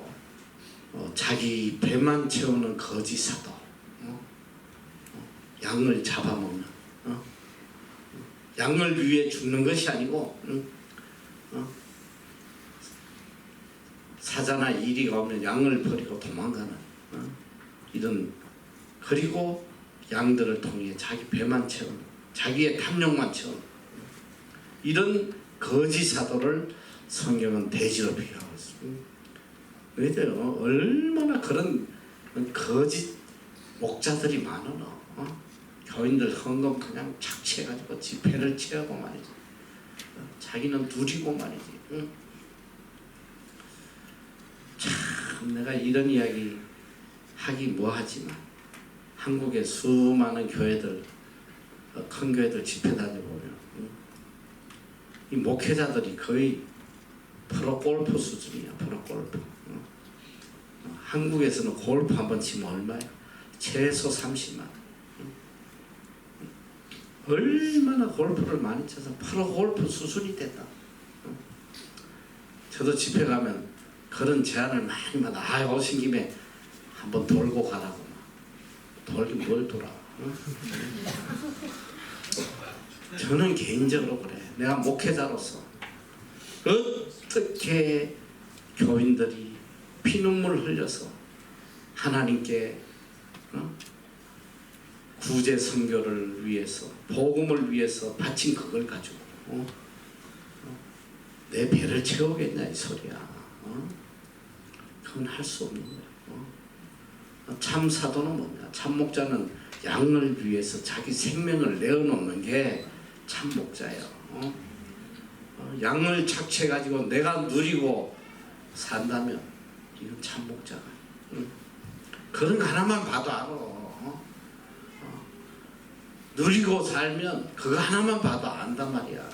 자기 배만 채우는 거지 사도, 양을 잡아먹는, 양을 위해 죽는 것이 아니고 사자나 이리가 오면 양을 버리고 도망가는 이런, 그리고 양들을 통해 자기 배만 채우는, 자기의 탐욕만 채우는 이런 거지 사도를 성경은 돼지로 비유하고 있습니다. 왜요? 얼마나 그런 거짓 목자들이 많으노. 교인들 헌금 그냥 착취해가지고 지폐를 채우고 말이지. 자기는 누리고 말이지. 참 내가 이런 이야기 하기 뭐하지만 한국의 수많은 교회들, 큰 교회들 집회 다녀보면 이 목회자들이 거의 프로골프 수준이야. 프로골프. 한국에서는 골프 한번 치면 얼마야? 최소 30만. 얼마나 골프를 많이 쳐서 프로골프 수준이 됐다. 저도 집회 가면 그런 제안을 많이 받아. 오신 김에 한번 돌고 가라고. 돌긴 뭘 돌아. 저는 개인적으로 그래. 내가 목회자로서 어떻게 교인들이 피눈물 흘려서 하나님께 구제 선교를 위해서, 복음을 위해서 바친 그걸 가지고 내 배를 채우겠냐 이 소리야. 그건 할 수 없는 거야. 참 사도는 뭐냐? 참 목자는 양을 위해서 자기 생명을 내어놓는 게 참 목자예요. 양을 착취해가지고 내가 누리고 산다면 이건 참 목자가. 그런 거 하나만 봐도 알아. 누리고 살면 그거 하나만 봐도 안단 말이야.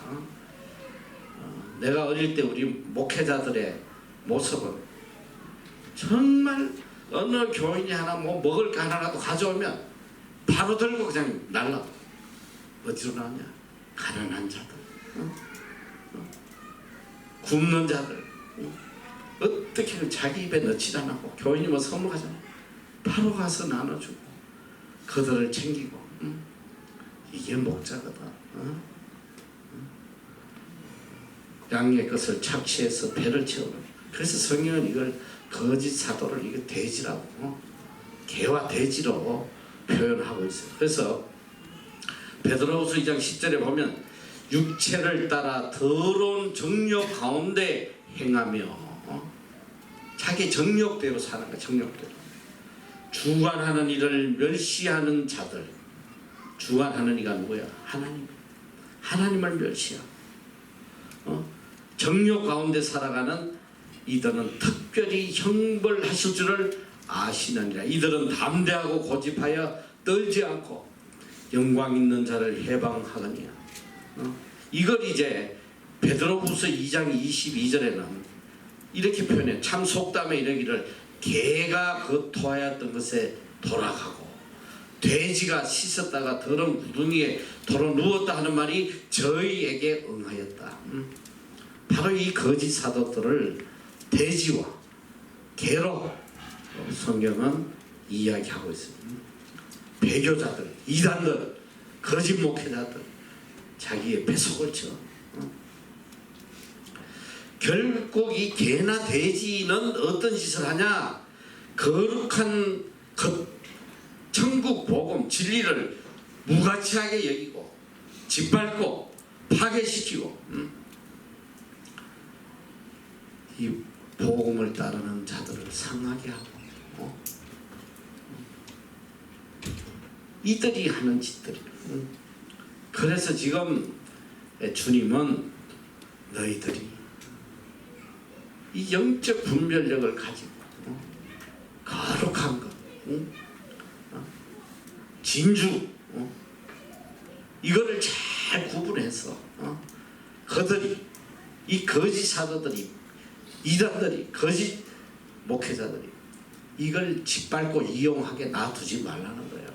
내가 어릴 때 우리 목회자들의 모습은 정말 어느 교인이 하나 뭐 먹을 거 하나라도 가져오면 바로 들고 그냥 날라. 어디로 나오냐? 가난한 자들, 굶는 자들, 어떻게 자기 입에 넣지 않고 교인이 뭐 선물 가잖아. 바로 가서 나눠주고 그들을 챙기고. 이게 목자거든. 양의 것을 착취해서 배를 채우는. 그래서 성경은 이걸 거짓 사도를 이거 돼지라고, 개와 돼지로 표현하고 있어요. 그래서 베드로후서 2장 10절에 보면 육체를 따라 더러운 정욕 가운데 행하며, 자기 정욕대로 사는 거야. 정욕대로 주관하는 이를 멸시하는 자들. 주관하는 이가 누구야? 하나님. 하나님을 멸시하고 정욕 가운데 살아가는 이들은 특별히 형벌하실 줄을 아시느니라. 이들은 담대하고 고집하여 떨지 않고 영광 있는 자를 해방하거니와. 이걸 이제 베드로후서 2장 22절에는 이렇게 표현해. 참 속담에 이르기를 개가 거토하였던 것에 돌아가고 돼지가 씻었다가 더러운 구덩이에 도로 누웠다 하는 말이 저희에게 응하였다. 바로 이 거짓 사도들을 돼지와 개로 성경은 이야기하고 있습니다. 배교자들, 이단들, 거짓 목회자들 자기의 배속을 쳐. 결국 이 개나 돼지는 어떤 짓을 하냐? 거룩한 천국 복음 진리를 무가치하게 여기고 짓밟고 파괴시키고 이 복음을 따르는 자들을 상하게 하고 이들이 하는 짓들. 그래서 지금 주님은 너희들이 이 영적 분별력을 가지고 거룩한 것, 진주, 이거를 잘 구분해서 그들이 이 거짓 사도들이 이단들이 거짓 목회자들이 이걸 짓밟고 이용하게 놔두지 말라는 거예요.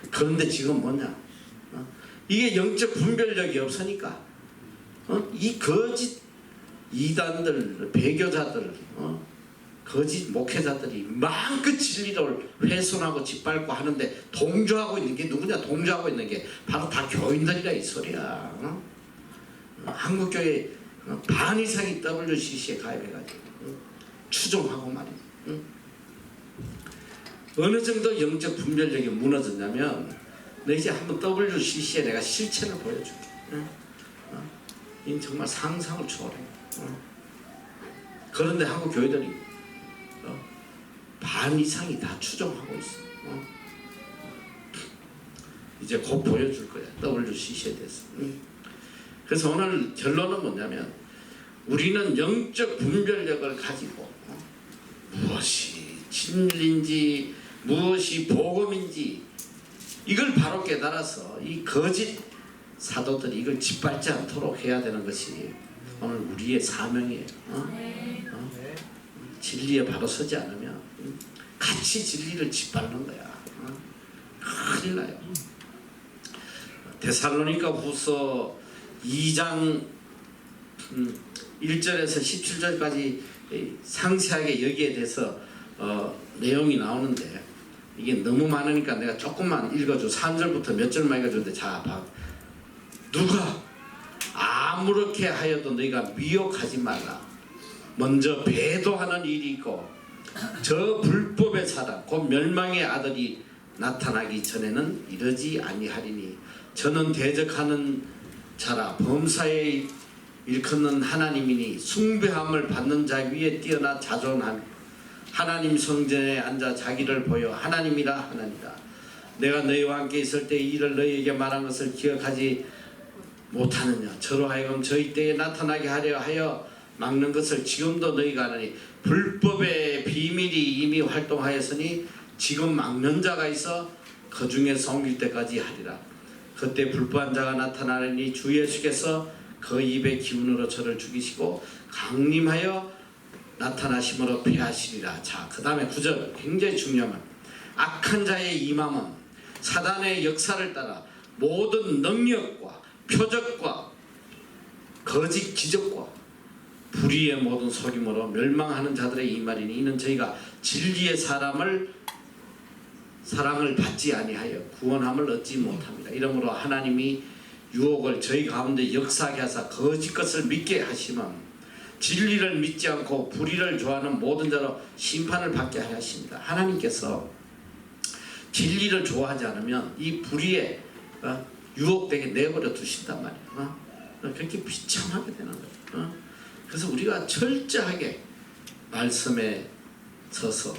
그런데 지금 뭐냐? 이게 영적 분별력이 없으니까 이 거짓 이단들, 배교자들, 거짓 목회자들이 마음껏 진리를 훼손하고 짓밟고 하는데 동조하고 있는 게 누구냐? 동조하고 있는 게 바로 다 교인들이라 이 소리야. 한국교회 반 이상이 WCC에 가입해가지고 추종하고 말이야. 어느 정도 영적 분별력이 무너졌냐면 너 이제 한번 WCC에 내가 실체를 보여줄게. 이 정말 상상을 초월해. 그런데 한국 교회들이 반 이상이 다 추종하고 있어. 이제 곧 보여줄 거야. WCC에 대해서. 그래서 오늘 결론은 뭐냐면 우리는 영적 분별력을 가지고 무엇이 진리인지 무엇이 복음인지 이걸 바로 깨달아서 이 거짓 사도들이 이걸 짓밟지 않도록 해야 되는 것이 오늘 우리의 사명이에요. 진리에 바로 서지 않으면 같이 진리를 짓밟는 거야. 큰일 나요. 데살로니가 후서 2장 1절에서 17절까지 상세하게 여기에 대해서 내용이 나오는데 이게 너무 많으니까 내가 조금만 읽어줘. 3절부터 몇 절만 읽어주는데 자 봐. 누가 아무렇게 하여도 너희가 미혹하지 말라. 먼저 배도하는 일이 있고 저 불법의 사람 곧 멸망의 아들이 나타나기 전에는 이러지 아니하리니 저는 대적하는 자라 범사에 일컫는 하나님이니 숭배함을 받는 자 위에 뛰어나 자존하며 하나님 성전에 앉아 자기를 보여 하나님이라 하나니라. 내가 너희와 함께 있을 때 이 일을 너희에게 말한 것을 기억하지 못하느냐. 저로 하여금 저희 때에 나타나게 하려 하여 막는 것을 지금도 너희가 하느니 불법의 비밀이 이미 활동하였으니 지금 막는 자가 있어 그 중에서 옮길 때까지 하리라. 그때 불법한 자가 나타나니 주 예수께서 그 입의 기운으로 저를 죽이시고 강림하여 나타나심으로 패하시리라. 자, 그 다음에 9절 굉장히 중요한 말. 악한 자의 임함은 사단의 역사를 따라 모든 능력과 표적과 거짓 기적과 불의의 모든 속임으로 멸망하는 자들의 이 말이니 이는 저희가 진리의 사랑을 받지 아니하여 구원함을 얻지 못합니다. 이러므로 하나님이 유혹을 저희 가운데 역사하게 하사 거짓 것을 믿게 하시면 진리를 믿지 않고 불의를 좋아하는 모든 자로 심판을 받게 하십니다. 하나님께서 진리를 좋아하지 않으면 이 불의에 유혹되게 내버려 두신단 말이에요. 그렇게 비참하게 되는 거예요. 그래서 우리가 철저하게 말씀에 서서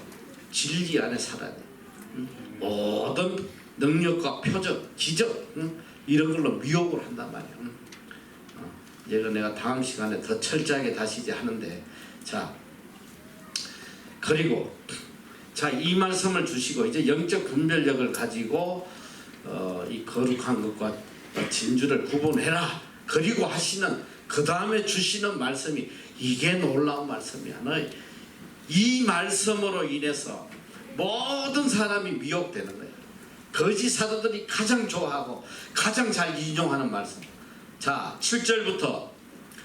진리 안에 살아야 돼요. 모든 능력과 표적, 기적 이런 걸로 미혹을 한단 말이야. 이거 내가 다음 시간에 더 철저하게 다시 이제 하는데, 자 그리고 자 이 말씀을 주시고 이제 영적 분별력을 가지고 이 거룩한 것과 진주를 구분해라. 그리고 하시는 그 다음에 주시는 말씀이 이게 놀라운 말씀이야. 너희 이 말씀으로 인해서 모든 사람이 미혹되는 거야. 거짓 사도들이 가장 좋아하고 가장 잘 인용하는 말씀. 자 7절부터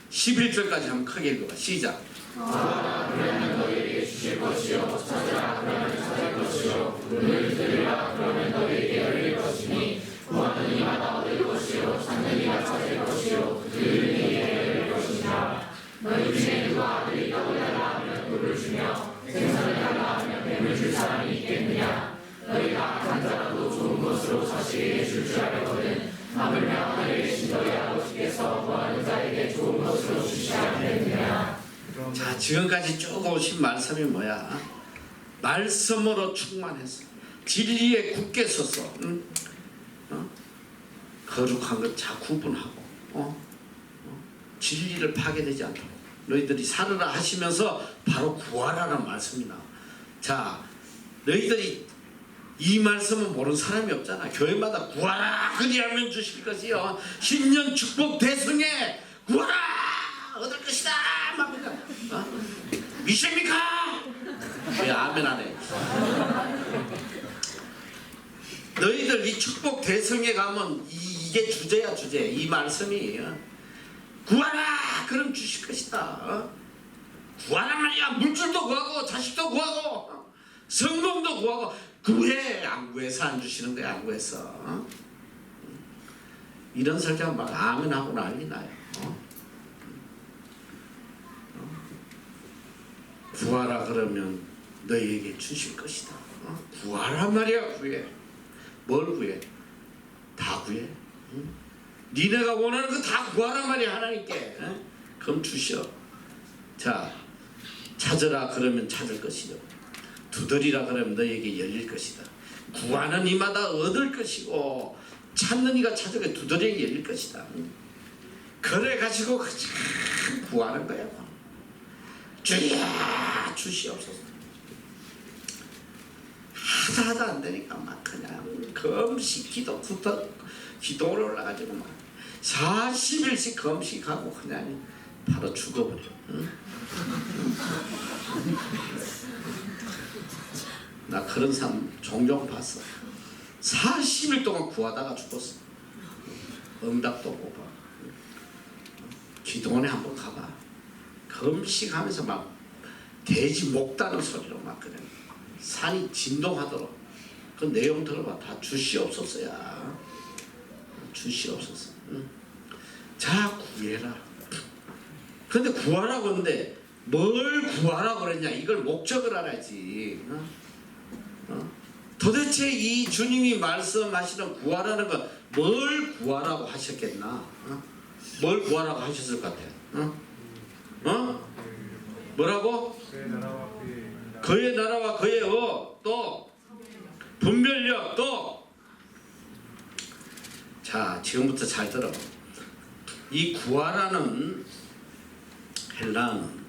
11절까지 한번 크게 읽어봐. 시작. 그러면 너희에게 주실 것이요 찾으라 그러면 찾을 것이요 문을 들으라 그러면 너희에게 열릴 것이니 구하는 이마다 얻을 것이요 찾는 이가 찾을 것이요 들으는 이에게 열릴 것이니라. 너희 중에 누가 아들이 떡을 달라 하면 돌을 주며 생선을 달라 하면 뱀을 줄 사람이 있겠느냐. 너희가 악한 자라도 좋은 것으로 자식에게 줄 줄 알거든 하물며 하늘에 계신 너희 아버지께서 구하는 자에게 좋은 것으로 주시지 않겠느냐. 자 지금까지 쭉 오신 말씀이 뭐야? 말씀으로 충만했어. 진리에 굳게 섰어. 응? 거룩한 것 잘 구분하고 진리를 파괴되지 않도록 너희들이 살으라 하시면서 바로 구하라는 말씀이 나와. 자 너희들이 이 말씀은 모르는 사람이 없잖아. 교회마다 구하라 그리하면 주실 것이요 신년 축복 대성에 구하라 얻을 것이다 막 그러니까 미십니까? 왜 아멘 안 해? 너희들 이 축복 대성에 가면 이게 주제야. 주제. 이 말씀이 구하라 그럼 주실 것이다. 구하란 말이야. 물질도 구하고 자식도 구하고 성공도 구하고 구해. 안 구해서 안 주시는 거야. 안 구해서. 이런 설정 막 아멘하고 난리 나요. 구하라 그러면 너희에게 주실 것이다. 구하란 말이야. 구해. 뭘 구해? 다 구해. 니네가 원하는 거 다 구하란 말이야. 하나님께. 그럼 주셔. 자 찾으라 그러면 찾을 것이요 두드리라 그러면 너희에게 열릴 것이다. 구하는 이마다 얻을 것이고 찾는 이가 찾으게 두드리게 열릴 것이다. 그래 가지고 구하는 거야. 주야 주시옵소서. 하다 안 되니까 막 그냥 금식 기도를 올라가지고 막 40일씩 금식하고 그냥 바로 죽어버려. 나 그런 사람 종종 봤어. 40일 동안 구하다가 죽었어. 응답도 못 봐. 기도원에 한번 가봐. 금식하면서 막 돼지 목 따는 소리로 막 그래. 산이 진동하도록. 그 내용 들어봐. 다 주시옵소서야. 주시옵소서. 자 구해라. 근데 구하라고 하는데 뭘 구하라고 그랬냐. 이걸 목적을 알아야지. 도대체 이 주님이 말씀하시는 구하라는 거 뭘 구하라고 하셨겠나? 뭘 구하라고 하셨을 것 같아? 뭐라고? 그의 나라와 그의 또 분별력 또. 자 지금부터 잘 들어. 이 구하라는 헬라어는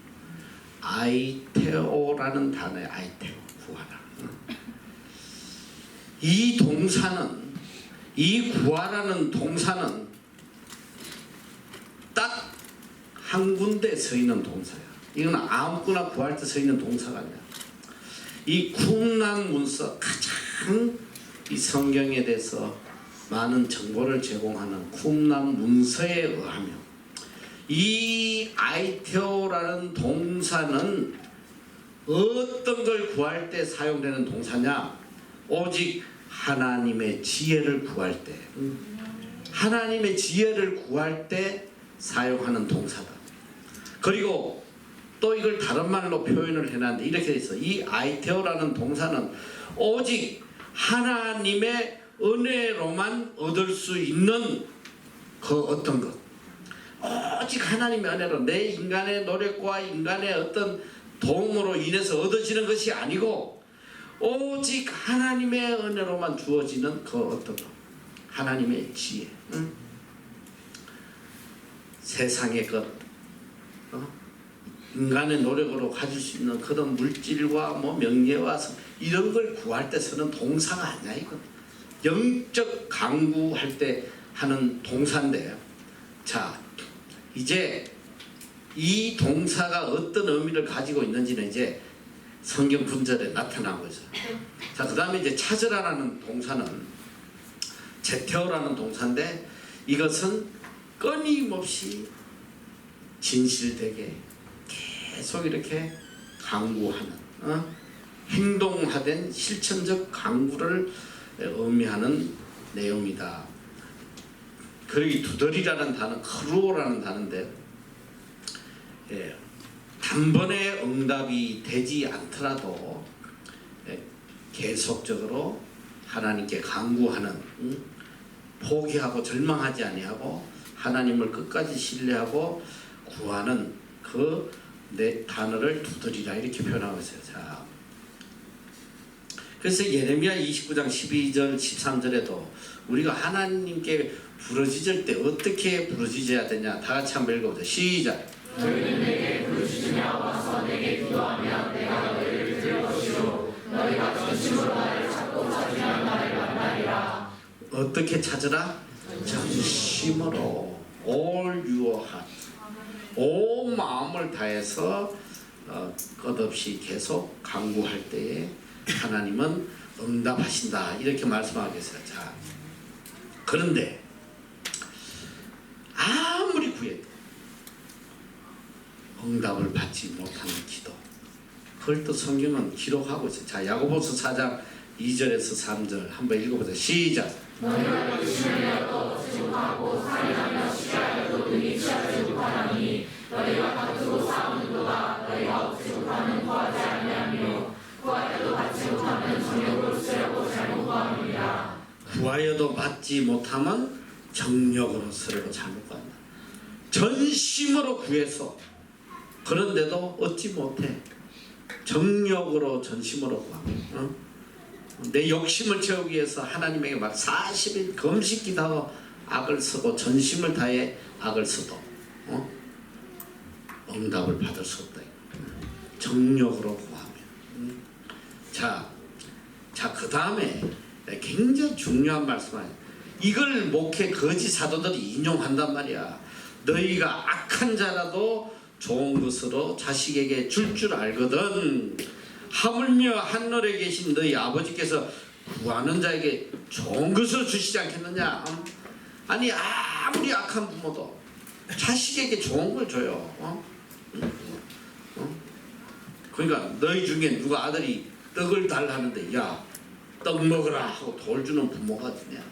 아이테오라는 단어에 아이테오 구하라. 이 동사는 이 구하라는 동사는 딱 한 군데 서 있는 동사야. 이건 아무거나 구할 때 서 있는 동사가 아니야. 이 쿰란 문서 가장 이 성경에 대해서 많은 정보를 제공하는 쿰란 문서에 의하면 이 아이테오라는 동사는 어떤 걸 구할 때 사용되는 동사냐? 오직 하나님의 지혜를 구할 때, 하나님의 지혜를 구할 때 사용하는 동사다. 그리고 또 이걸 다른 말로 표현을 해놨는데 이렇게 돼 있어. 이 아이테오라는 동사는 오직 하나님의 은혜로만 얻을 수 있는 그 어떤 것, 오직 하나님의 은혜로 내 인간의 노력과 인간의 어떤 도움으로 인해서 얻어지는 것이 아니고 오직 하나님의 은혜로만 주어지는 그 어떤 하나님의 지혜, 응? 세상의 것, 인간의 노력으로 가질 수 있는 그런 물질과 뭐 명예와 이런 걸 구할 때 쓰는 동사가 아니야. 이건 영적 강구할 때 하는 동사인데, 자 이제 이 동사가 어떤 의미를 가지고 있는지는 이제 성경 분절에 나타난 거죠. 자, 그 다음에 이제 찾으라라는 동사는 제테오라는 동사인데, 이것은 끊임없이 진실되게 계속 이렇게 강구하는, 행동화된 실천적 강구를 의미하는 내용이다. 그러기 두더리라는 단어, 크루오라는 단어인데, 단번에 응답이 되지 않더라도 계속적으로 하나님께 간구하는, 포기하고 절망하지 아니하고 하나님을 끝까지 신뢰하고 구하는 그 내 단어를 두드리라 이렇게 표현하고 있어요. 자, 그래서 예레미야 29장 12절 13절에도 우리가 하나님께 부르짖을 때 어떻게 부르짖어야 되냐, 다 같이 한번 읽어보자. 시작. 너희는 내게 부르짖으며 와서 내게 기도하면 내가 너희를 들을 것이요 너희가 전심으로 나를 찾고 찾으면 나를 만나리라. 어떻게 찾으라? 전심으로, all your heart, 온 마음을 다해서 끝없이 계속 간구할 때에 하나님은 응답하신다 이렇게 말씀하겠어요. 자, 그런데 아무리 구해도 응답을 받지 못하는 기도, 그걸 또 성경은 기록하고 있어요. 자, 야고보서 4장 2절에서 3절 한번 읽어보자. 시작. 너희가 의심하여도 지옥하고 살인하며 시기하여도 능히 취하지 못하나니 너희가 다투고 싸우는도다. 너희가 얻지 못하는 구하지 아니하며 구하여도 받지 못하면 정욕으로 쓰려고 잘못 구함이니라. 구하여도 받지 못하면 정욕으로 쓰려고 잘못 구한다. 전심으로 구해서 그런데도 얻지 못해. 정욕으로 전심으로 구하면, 내 욕심을 채우기 위해서 하나님에게 막 40일 금식 기도하고 악을 쓰고 전심을 다해 악을 써도 응답을 받을 수 없다. 정욕으로 구하면. 자, 그 다음에 굉장히 중요한 말씀이에요. 이걸 목회 거짓 사도들이 인용한단 말이야. 너희가 악한 자라도 좋은 것으로 자식에게 줄 알거든. 하물며 하늘에 계신 너희 아버지께서 구하는 자에게 좋은 것을 주시지 않겠느냐. 아니 아무리 악한 부모도 자식에게 좋은 걸 줘요. 그러니까 너희 중에 누가 아들이 떡을 달라는데 야 떡 먹으라 하고 돌 주는 부모가 어디냐.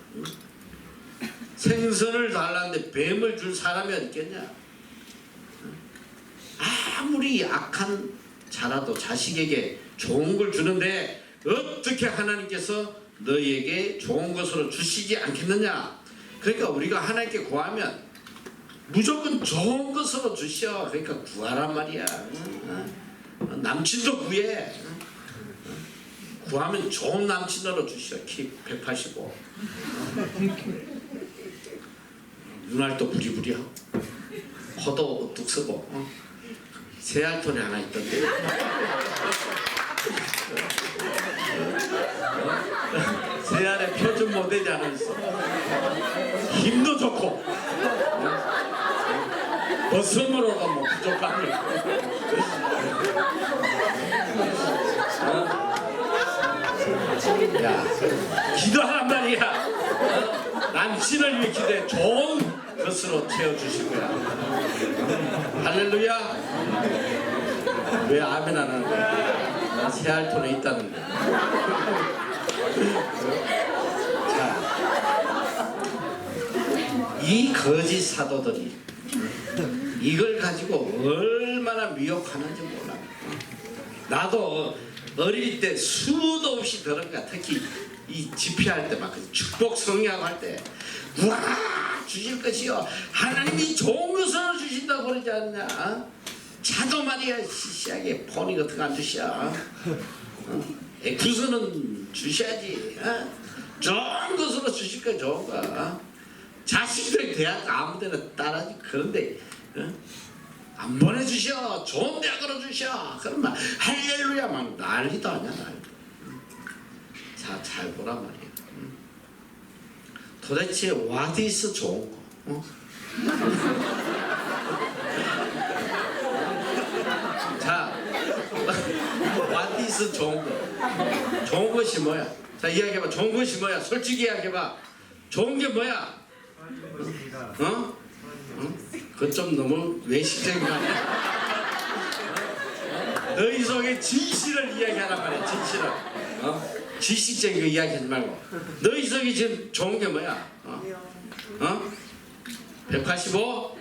생선을 달라는데 뱀을 줄 사람이 어디 있겠냐. 아무리 악한 자라도 자식에게 좋은 걸 주는데 어떻게 하나님께서 너희에게 좋은 것으로 주시지 않겠느냐. 그러니까 우리가 하나님께 구하면 무조건 좋은 것으로 주셔. 그러니까 구하란 말이야. 남친도 구해. 구하면 좋은 남친으로 주셔. 키 185, 눈알도 부리부리하고 코도 우뚝 서고 새알톤이 하나 있던데. 새알의 표준 모델이 하나 있어. 힘도 좋고 버섯으로가 뭐 부족하네. 야, 기도하란 말이야. 남친을 위해 기도해. 좋은 것으로 채워주실 거야. 할렐루야. 왜 아멘 안 하는 거야? 새알톤에 있다는 거야. 자, 이 거짓 사도들이 이걸 가지고 얼마나 미혹하는지 몰라. 나도 어릴 때 수도 없이 들은 거야. 특히 이 집회할 때 막 축복 성리하고 할 때 우와 주실 것이요 하나님이 좋은 것을 주신다고 그러지 않냐. 차도 말이야 시시하게 폰이 같은 거 안 주시야. 구슬은 주셔야지. 좋은 것으로 주실 거야. 좋은 거. 자식들 대학 아무데나 따라지. 그런데 안 보내주셔. 좋은 대학으로 주셔. 그러면 할렐루야 막 난리도 아니야. 난리도. 자, 잘 보란 말이야. 도대체 what is 좋은 거? 자, what is 좋은 거? 좋은 것이 뭐야? 자, 이야기해봐. 좋은 것이 뭐야? 솔직히 이야기해봐. 좋은 게 뭐야? 어? 그건 좀 너무 외식적인 거 아니야? 너희 속에 진실을 이야기하란 말이야. 진실을. 지식적인 거 이야기하지 말고. 너희 속에 지금 좋은 게 뭐야? 185?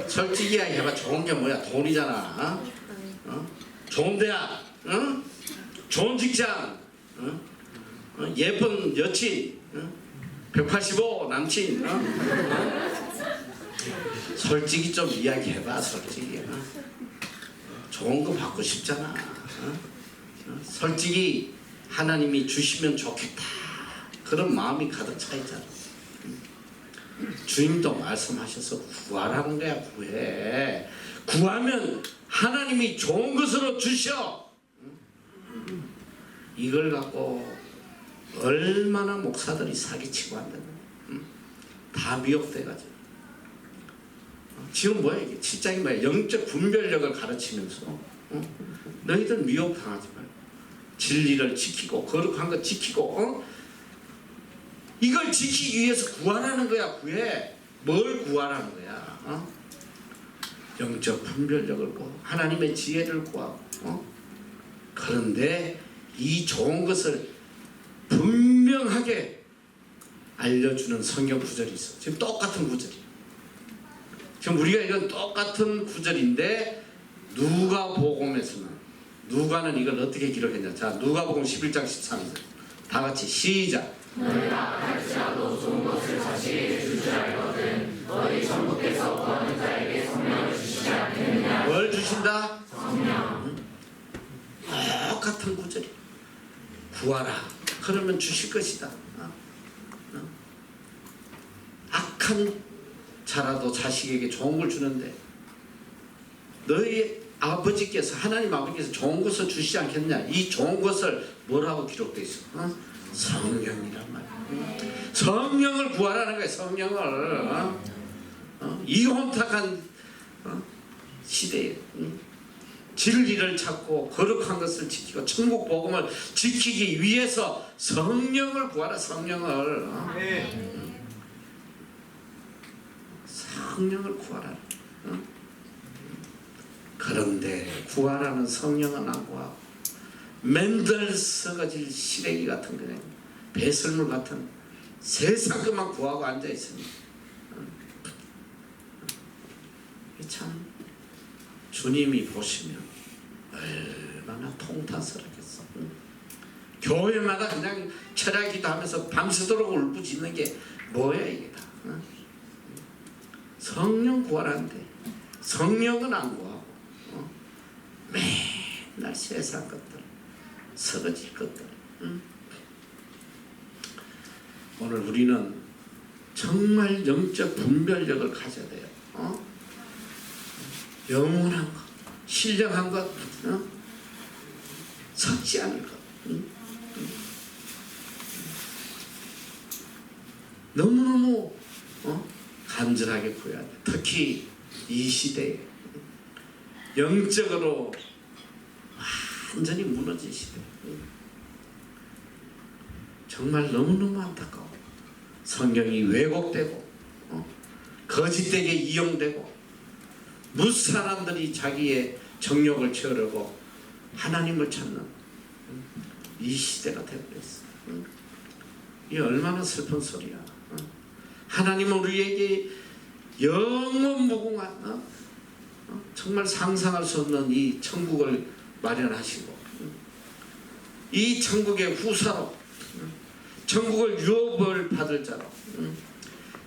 솔직히 이야기해봐. 좋은 게 뭐야? 돈이잖아. 좋은 대학, 좋은 직장, 예쁜 여친, 185 남친. 솔직히 좀 이야기해봐. 솔직히. 좋은 거 받고 싶잖아. 솔직히 하나님이 주시면 좋겠다. 그런 마음이 가득 차 있잖아. 주님도 말씀하셔서 구하라는 거야. 구해. 구하면 하나님이 좋은 것으로 주셔. 이걸 갖고 얼마나 목사들이 사기치고 한다는 거야. 다 미혹돼가지고. 지금 뭐야 이게? 직장이 뭐야? 영적 분별력을 가르치면서 너희들 미혹당하지 말고 진리를 지키고 거룩한 거 지키고 이걸 지키기 위해서 구하라는 거야. 구해. 뭘 구하라는 거야? 영적 분별력을 구하고 하나님의 지혜를 구하고 그런데 이 좋은 것을 분명하게 알려주는 성경 구절이 있어. 지금 똑같은 구절이야. 지금 우리가 이건 똑같은 구절인데 누가복음에서는 누가는 이걸 어떻게 기록했냐. 자, 누가복음 11장 13절 다 같이 시작. 너희가 갈지라도 좋은 것을 자식에게 줄 줄 알거든 너희 전부께서 구하는 자에게 성령을 주시지 않겠느냐. 뭘 주신다? 성령. 똑같은 구절이. 구하라. 그러면 주실 것이다. 악한 자라도 자식에게 좋은 걸 주는데 너희 아버지께서 하나님 아버지께서 좋은 것을 주시지 않겠냐. 이 좋은 것을 뭐라고 기록되어 있어? 성령이란 말이야. 성령을 구하라는 거야. 성령을. 이 혼탁한 시대에 진리를 찾고 거룩한 것을 지키고 천국 복음을 지키기 위해서 성령을 구하라. 성령을. 성령을 구하라. 그런데 구하라는 성령은 안 구하고 맨들 썩어질 시래기 같은 그냥 배설물 같은 세상 것만 구하고 앉아 있습니다. 참 주님이 보시면 얼마나 통탄스럽겠어. 교회마다 그냥 철야기도 하면서 밤새도록 울부짖는 게 뭐야 이게 다. 성령 구하라는데 성령은 안 구하고 맨날 세상 것들 썩어질 것들. 오늘 우리는 정말 영적 분별력을 가져야 돼요. 영원한 것, 신령한 것, 썩지 않을 것. 너무너무 간절하게 구해야 돼. 특히 이 시대에 영적으로 완전히 무너진 시대. 정말 너무너무 안타까워. 성경이 왜곡되고 거짓되게 이용되고 무사람들이 자기의 정욕을 채우려고 하나님을 찾는 이 시대가 되어버렸어. 이게 얼마나 슬픈 소리야. 하나님은 우리에게 영원 무궁한 정말 상상할 수 없는 이 천국을 마련하시고 이 천국의 후사로 천국을 유업을 받을 자로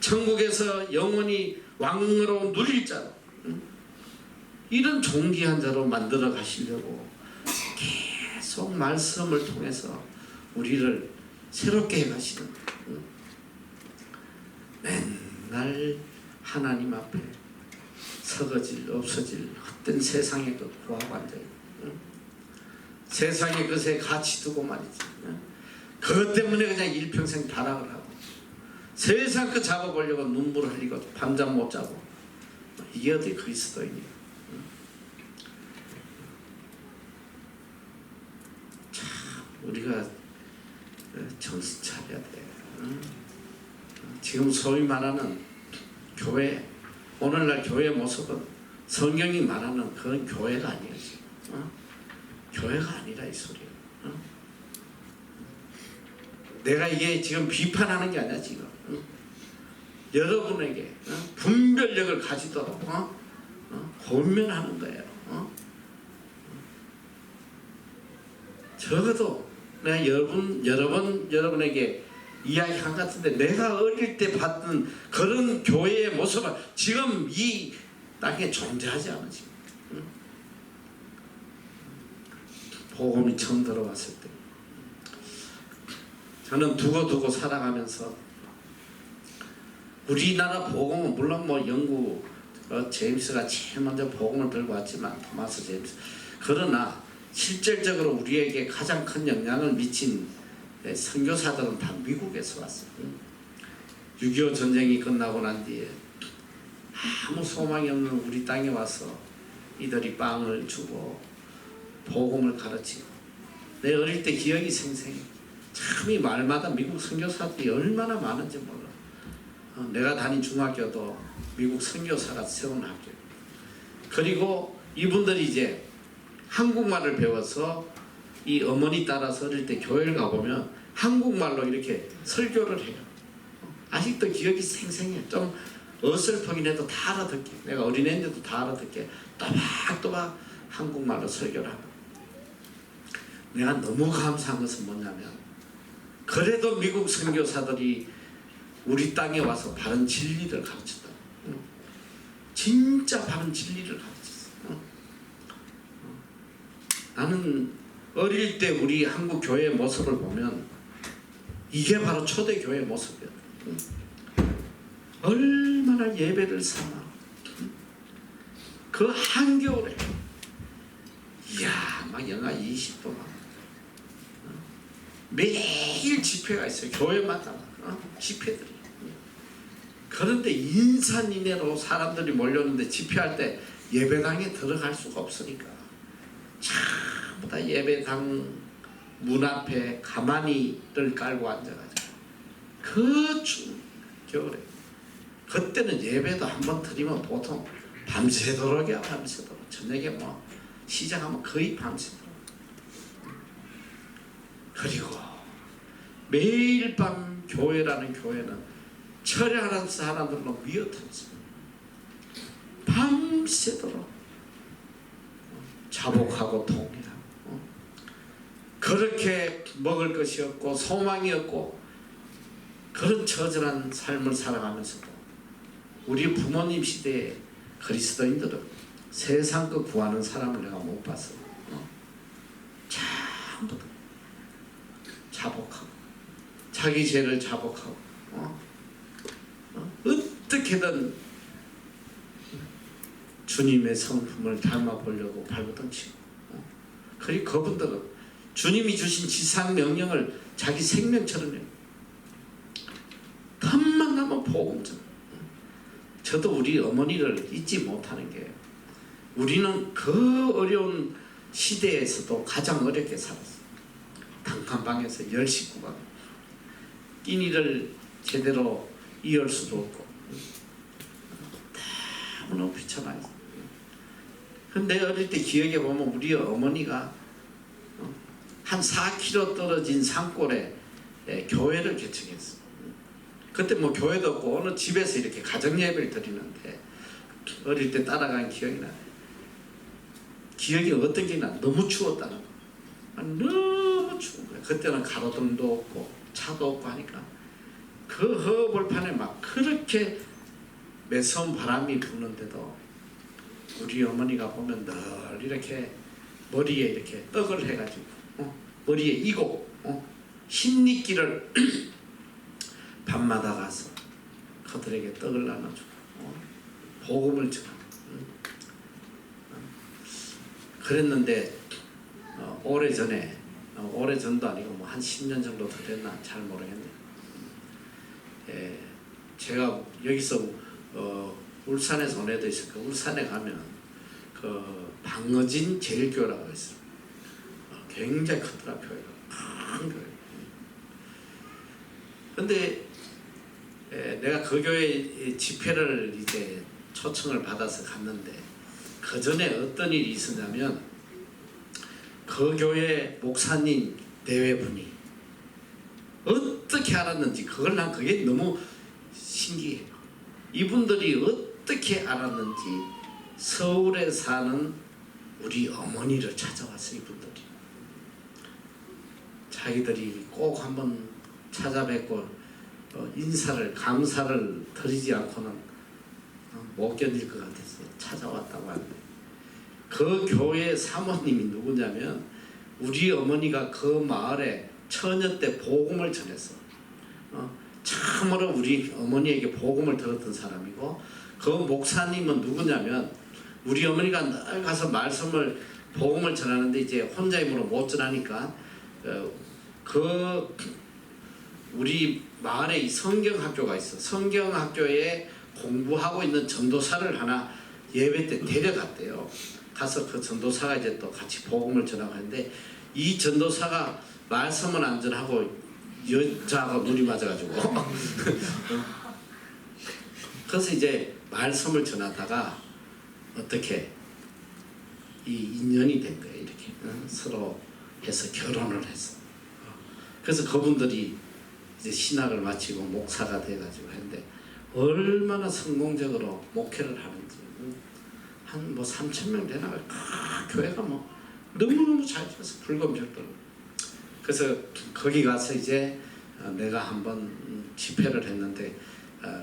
천국에서 영원히 왕으로 누릴 자로 이런 존귀한 자로 만들어 가시려고 계속 말씀을 통해서 우리를 새롭게 해가시는 맨날 하나님 앞에 서거질 없어질 헛된 세상에 그 구하고 앉아있고 세상의 것에 가치 두고 말이지 그것 때문에 그냥 일평생 타락을 하고 세상 것 잡아보려고 눈물 흘리고 밤잠 못 자고 이게 어디 그리스도인이야. 참 우리가 정신 차려야 돼. 지금 소위 말하는 교회, 오늘날 교회 모습은 성경이 말하는 그런 교회가 아니지. 교회가 아니라 이 소리야. 내가 이게 지금 비판하는 게 아니야 지금. 여러분에게 분별력을 가지도록 권면하는 거예요. 적어도 내가 여러분에게 이야기한 것 같은데 내가 어릴 때 봤던 그런 교회의 모습은 지금 이 땅에 존재하지 않아 지금. 복음이 처음 들어왔을 때 저는 두고두고 살아가면서 우리나라 복음은 물론 뭐 영국 제임스가 제일 먼저 복음을 들고 왔지만 토마스 제임스 그러나 실질적으로 우리에게 가장 큰 영향을 미친 선교사들은 다 미국에서 왔어요. 6.25 전쟁이 끝나고 난 뒤에 아무 소망이 없는 우리 땅에 와서 이들이 빵을 주고 복음을 가르치고 내 어릴 때 기억이 생생해. 참 이 말마다 미국 선교사들이 얼마나 많은지 몰라. 내가 다닌 중학교도 미국 선교사가 세운 학교예요. 그리고 이분들이 이제 한국말을 배워서 이 어머니 따라서 어릴 때 교회를 가보면 한국말로 이렇게 설교를 해요. 아직도 기억이 생생해. 좀 어설프긴 해도 다 알아듣게. 내가 어린애인데도 다 알아듣게. 또박또박 한국말로 설교를 하고. 내가 너무 감사한 것은 뭐냐면 그래도 미국 선교사들이 우리 땅에 와서 바른 진리를 가르쳤다. 진짜 바른 진리를 가르쳤어. 나는 어릴 때 우리 한국 교회의 모습을 보면 이게 바로 초대교회의 모습이야. 얼마나 예배를 삼아. 그 한겨울에 이야 막 영하 20도 막 매일 집회가 있어요. 교회마다 집회들이. 그런데 인산인해로 사람들이 몰렸는데 집회할 때 예배당에 들어갈 수가 없으니까 전부 다 예배당 문 앞에 가마니를 깔고 앉아가지고 그 추운 겨울에 그때는 예배도 한번 드리면 보통 밤새도록이야. 밤새도록. 저녁에 뭐 시작하면 거의 밤새도록. 그리고 매일 밤 교회라는 교회는 철야하는 사람들로 미어터졌어요. 밤새도록 자복하고 통일하고 그렇게 먹을 것이 없고 소망이 없고 그런 처절한 삶을 살아가면서도 우리 부모님 시대에 그리스도인들은 세상 거 구하는 사람을 내가 못 봤어. 전부 다 자복하고 자기 죄를 자복하고 어떻게든 주님의 성품을 닮아보려고 발버둥치고 그리고 그분들은 주님이 주신 지상 명령을 자기 생명처럼 해요. 틈만 나면 복음전. 저도 우리 어머니를 잊지 못하는 게 우리는 그 어려운 시대에서도 가장 어렵게 살았어요. 단칸방에서 10식구가 끼니를 제대로 이을 수도 없고 너무 비참하죠. 근데 어릴 때 기억해 보면 우리 어머니가 한 4km 떨어진 산골에 교회를 개척했어. 그때 뭐 교회도 없고 어느 집에서 이렇게 가정 예배를 드리는데 어릴 때 따라간 기억이 나. 기억이 어떤 게 나? 너무 추웠다는 거. 너무 추운 거야. 그때는 가로등도 없고 차도 없고 하니까 그 허벌판에 막 그렇게 매서운 바람이 부는데도 우리 어머니가 보면 늘 이렇게 머리에 이렇게 떡을 해가지고 머리에 이고 흰니끼를 밤마다 가서 그들에게 떡을 나눠주고 복음을 전하고 그랬는데 오래전도 아니고 뭐 한 10년 정도 더 됐나 잘 모르겠네요. 제가 여기서 울산에서 온 애도 있을 거예요. 울산에 가면 그 방어진 제일교라고 있어요. 굉장히 크더라. 교회가 큰 교회. 근데 내가 그 교회 집회를 이제 초청을 받아서 갔는데 그 전에 어떤 일이 있었냐면 그 교회 목사님 대회분이 어떻게 알았는지 난 그게 너무 신기해요. 이분들이 어떻게 알았는지 서울에 사는 우리 어머니를 찾아왔어요. 이분들이 자기들이 꼭 한번 찾아뵙고 인사를 감사를 드리지 않고는 못 견딜 것 같아서 찾아왔다고 하는데 그 교회 사모님이 누구냐면 우리 어머니가 그 마을에 처녀 때 복음을 전했어. 참으로 우리 어머니에게 복음을 들었던 사람이고 그 목사님은 누구냐면 우리 어머니가 늘 가서 말씀을 복음을 전하는데 이제 혼자 힘으로 못 전하니까 그 우리 마을에 이 성경학교가 있어. 성경학교에 공부하고 있는 전도사를 하나 예배 때 데려갔대요. 가서 그 전도사가 이제 또 같이 복음을 전하고 하는데 이 전도사가 말씀은 안 전하고 여자하고 눈이 맞아가지고 그래서 이제 말씀을 전하다가 어떻게 이 인연이 된 거예요. 이렇게 서로 해서 결혼을 했어. 그래서 그분들이 이제 신학을 마치고 목사가 돼가지고 했는데 얼마나 성공적으로 목회를 하는지 한 뭐 3,000명 되나 교회가 뭐 너무너무 잘 되어서 불금절도로 그래서 거기 가서 이제 내가 한번 집회를 했는데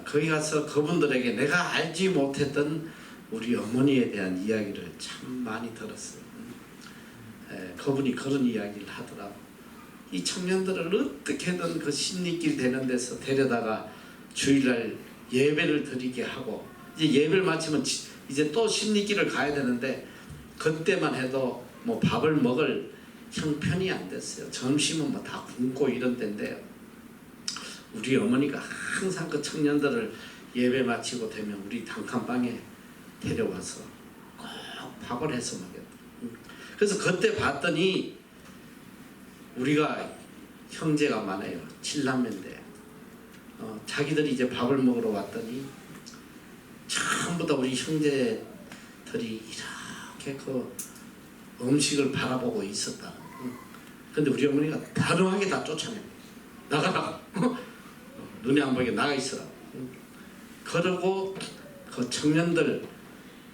거기 가서 그분들에게 내가 알지 못했던 우리 어머니에 대한 이야기를 참 많이 들었어요. 그분이 그런 이야기를 하더라고. 이 청년들을 어떻게든 그 신리길 되는 데서 데려다가 주일날 예배를 드리게 하고 이제 예배를 마치면 이제 또 신리길을 가야 되는데 그때만 해도 뭐 밥을 먹을 형편이 안 됐어요. 점심은 뭐 다 굶고 이런 때인데 우리 어머니가 항상 그 청년들을 예배 마치고 되면 우리 단칸방에 데려와서 꼭 밥을 해서 먹였다. 그래서 그때 봤더니 우리가 형제가 많아요. 7남매인데 자기들이 이제 밥을 먹으러 왔더니 전부 다 우리 형제들이 이렇게 그 음식을 바라보고 있었다. 근데 우리 어머니가 단호하게 다 쫓아내. 나가라. 눈에 안 보이게 나가 있어라. 그러고 그 청년들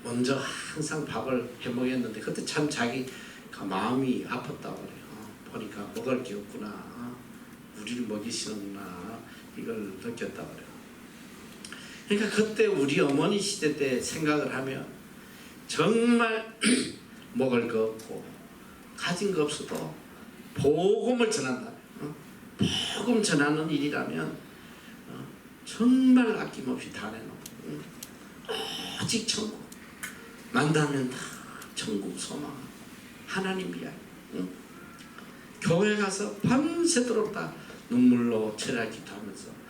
먼저 항상 밥을 해 먹였는데 그때 참 자기 그 마음이 아팠다고 그래요. 보니까 먹을 게 없구나. 우리를 먹이시는구나. 이걸 느꼈다고 그래요. 그러니까 그때 우리 어머니 시대 때 생각을 하면 정말 먹을 거 없고 가진 거 없어도 복음을 전한다. 복음 전하는 일이라면 정말 아낌없이 다 내놓고 오직 천국 만나면 다 천국 소망 하나님 이야기. 교회 가서 밤새도록 다 눈물로 철야 기도하면서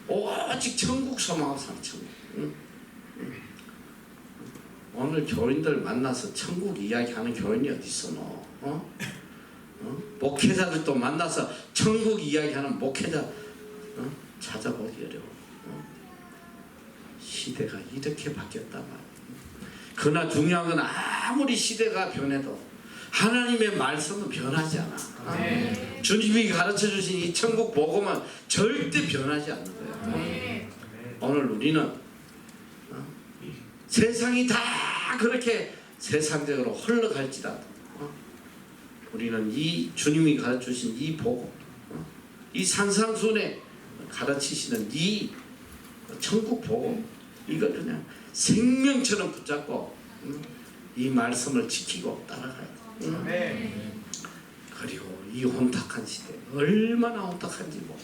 오직 천국 소망하고 사는 천국. 오늘 교인들 만나서 천국 이야기하는 교인이 어디 있어 너? 목회자들도 만나서 천국 이야기하는 목회자 찾아보기 어려워. 시대가 이렇게 바뀌었단 말이야. 그러나 중요한 건 아무리 시대가 변해도 하나님의 말씀은 변하지 않아. 주님이 가르쳐 주신 이 천국 복음은 절대 변하지 않는 거예요. 오늘 우리는 세상이 다 그렇게 세상적으로 흘러갈지라도 우리는 이 주님이 가르쳐 주신 이 복음, 이 산상순에 가르치시는 이 천국 복음, 이걸 그냥 생명처럼 붙잡고 이 말씀을 지키고 따라가야 돼. 그리고 이 혼탁한 시대 얼마나 혼탁한지 뭐.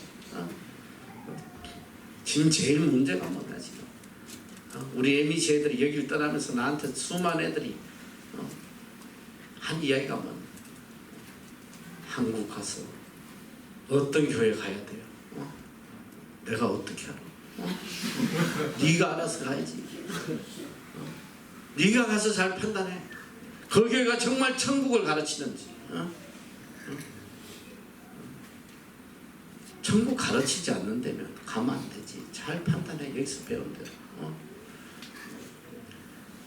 지금 제일 문제가 뭐냐 지금. 우리 MBC 애들이 여기를 떠나면서 나한테 수많은 애들이 한 이야기가 뭐냐. 한국 가서 어떤 교회 가야 돼요? 내가 어떻게 알아? 네가 알아서 가야지. 네가 가서 잘 판단해. 그 교회가 정말 천국을 가르치는지. 천국 가르치지 않는다면 가면 안 되지. 잘 판단해. 여기서 배운 대로.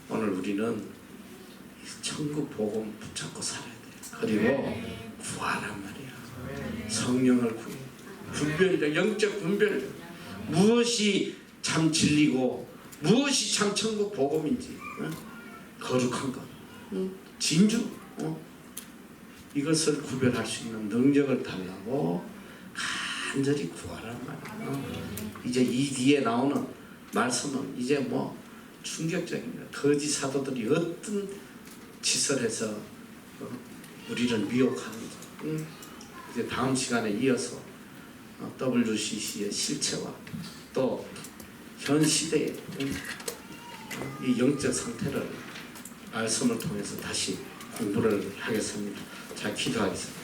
오늘 우리는 천국 복음 붙잡고 살아야 돼. 그리고 구하란 말이야. 성령을 구해. 분별이다. 영적 분별. 무엇이 참 진리고 무엇이 참 천국 복음인지. 거룩한 것. 진주. 이것을 구별할 수 있는 능력을 달라고 간절히 구하란 말이야. 이제 이 뒤에 나오는 말씀은 이제 뭐 충격적입니다. 거짓 사도들이 어떤 짓을 해서 우리를 미혹하는지. 이제 다음 시간에 이어서 WCC의 실체와 또 현 시대의 이 영적 상태를 말씀을 통해서 다시 공부를 하겠습니다. 자, 기도하겠습니다.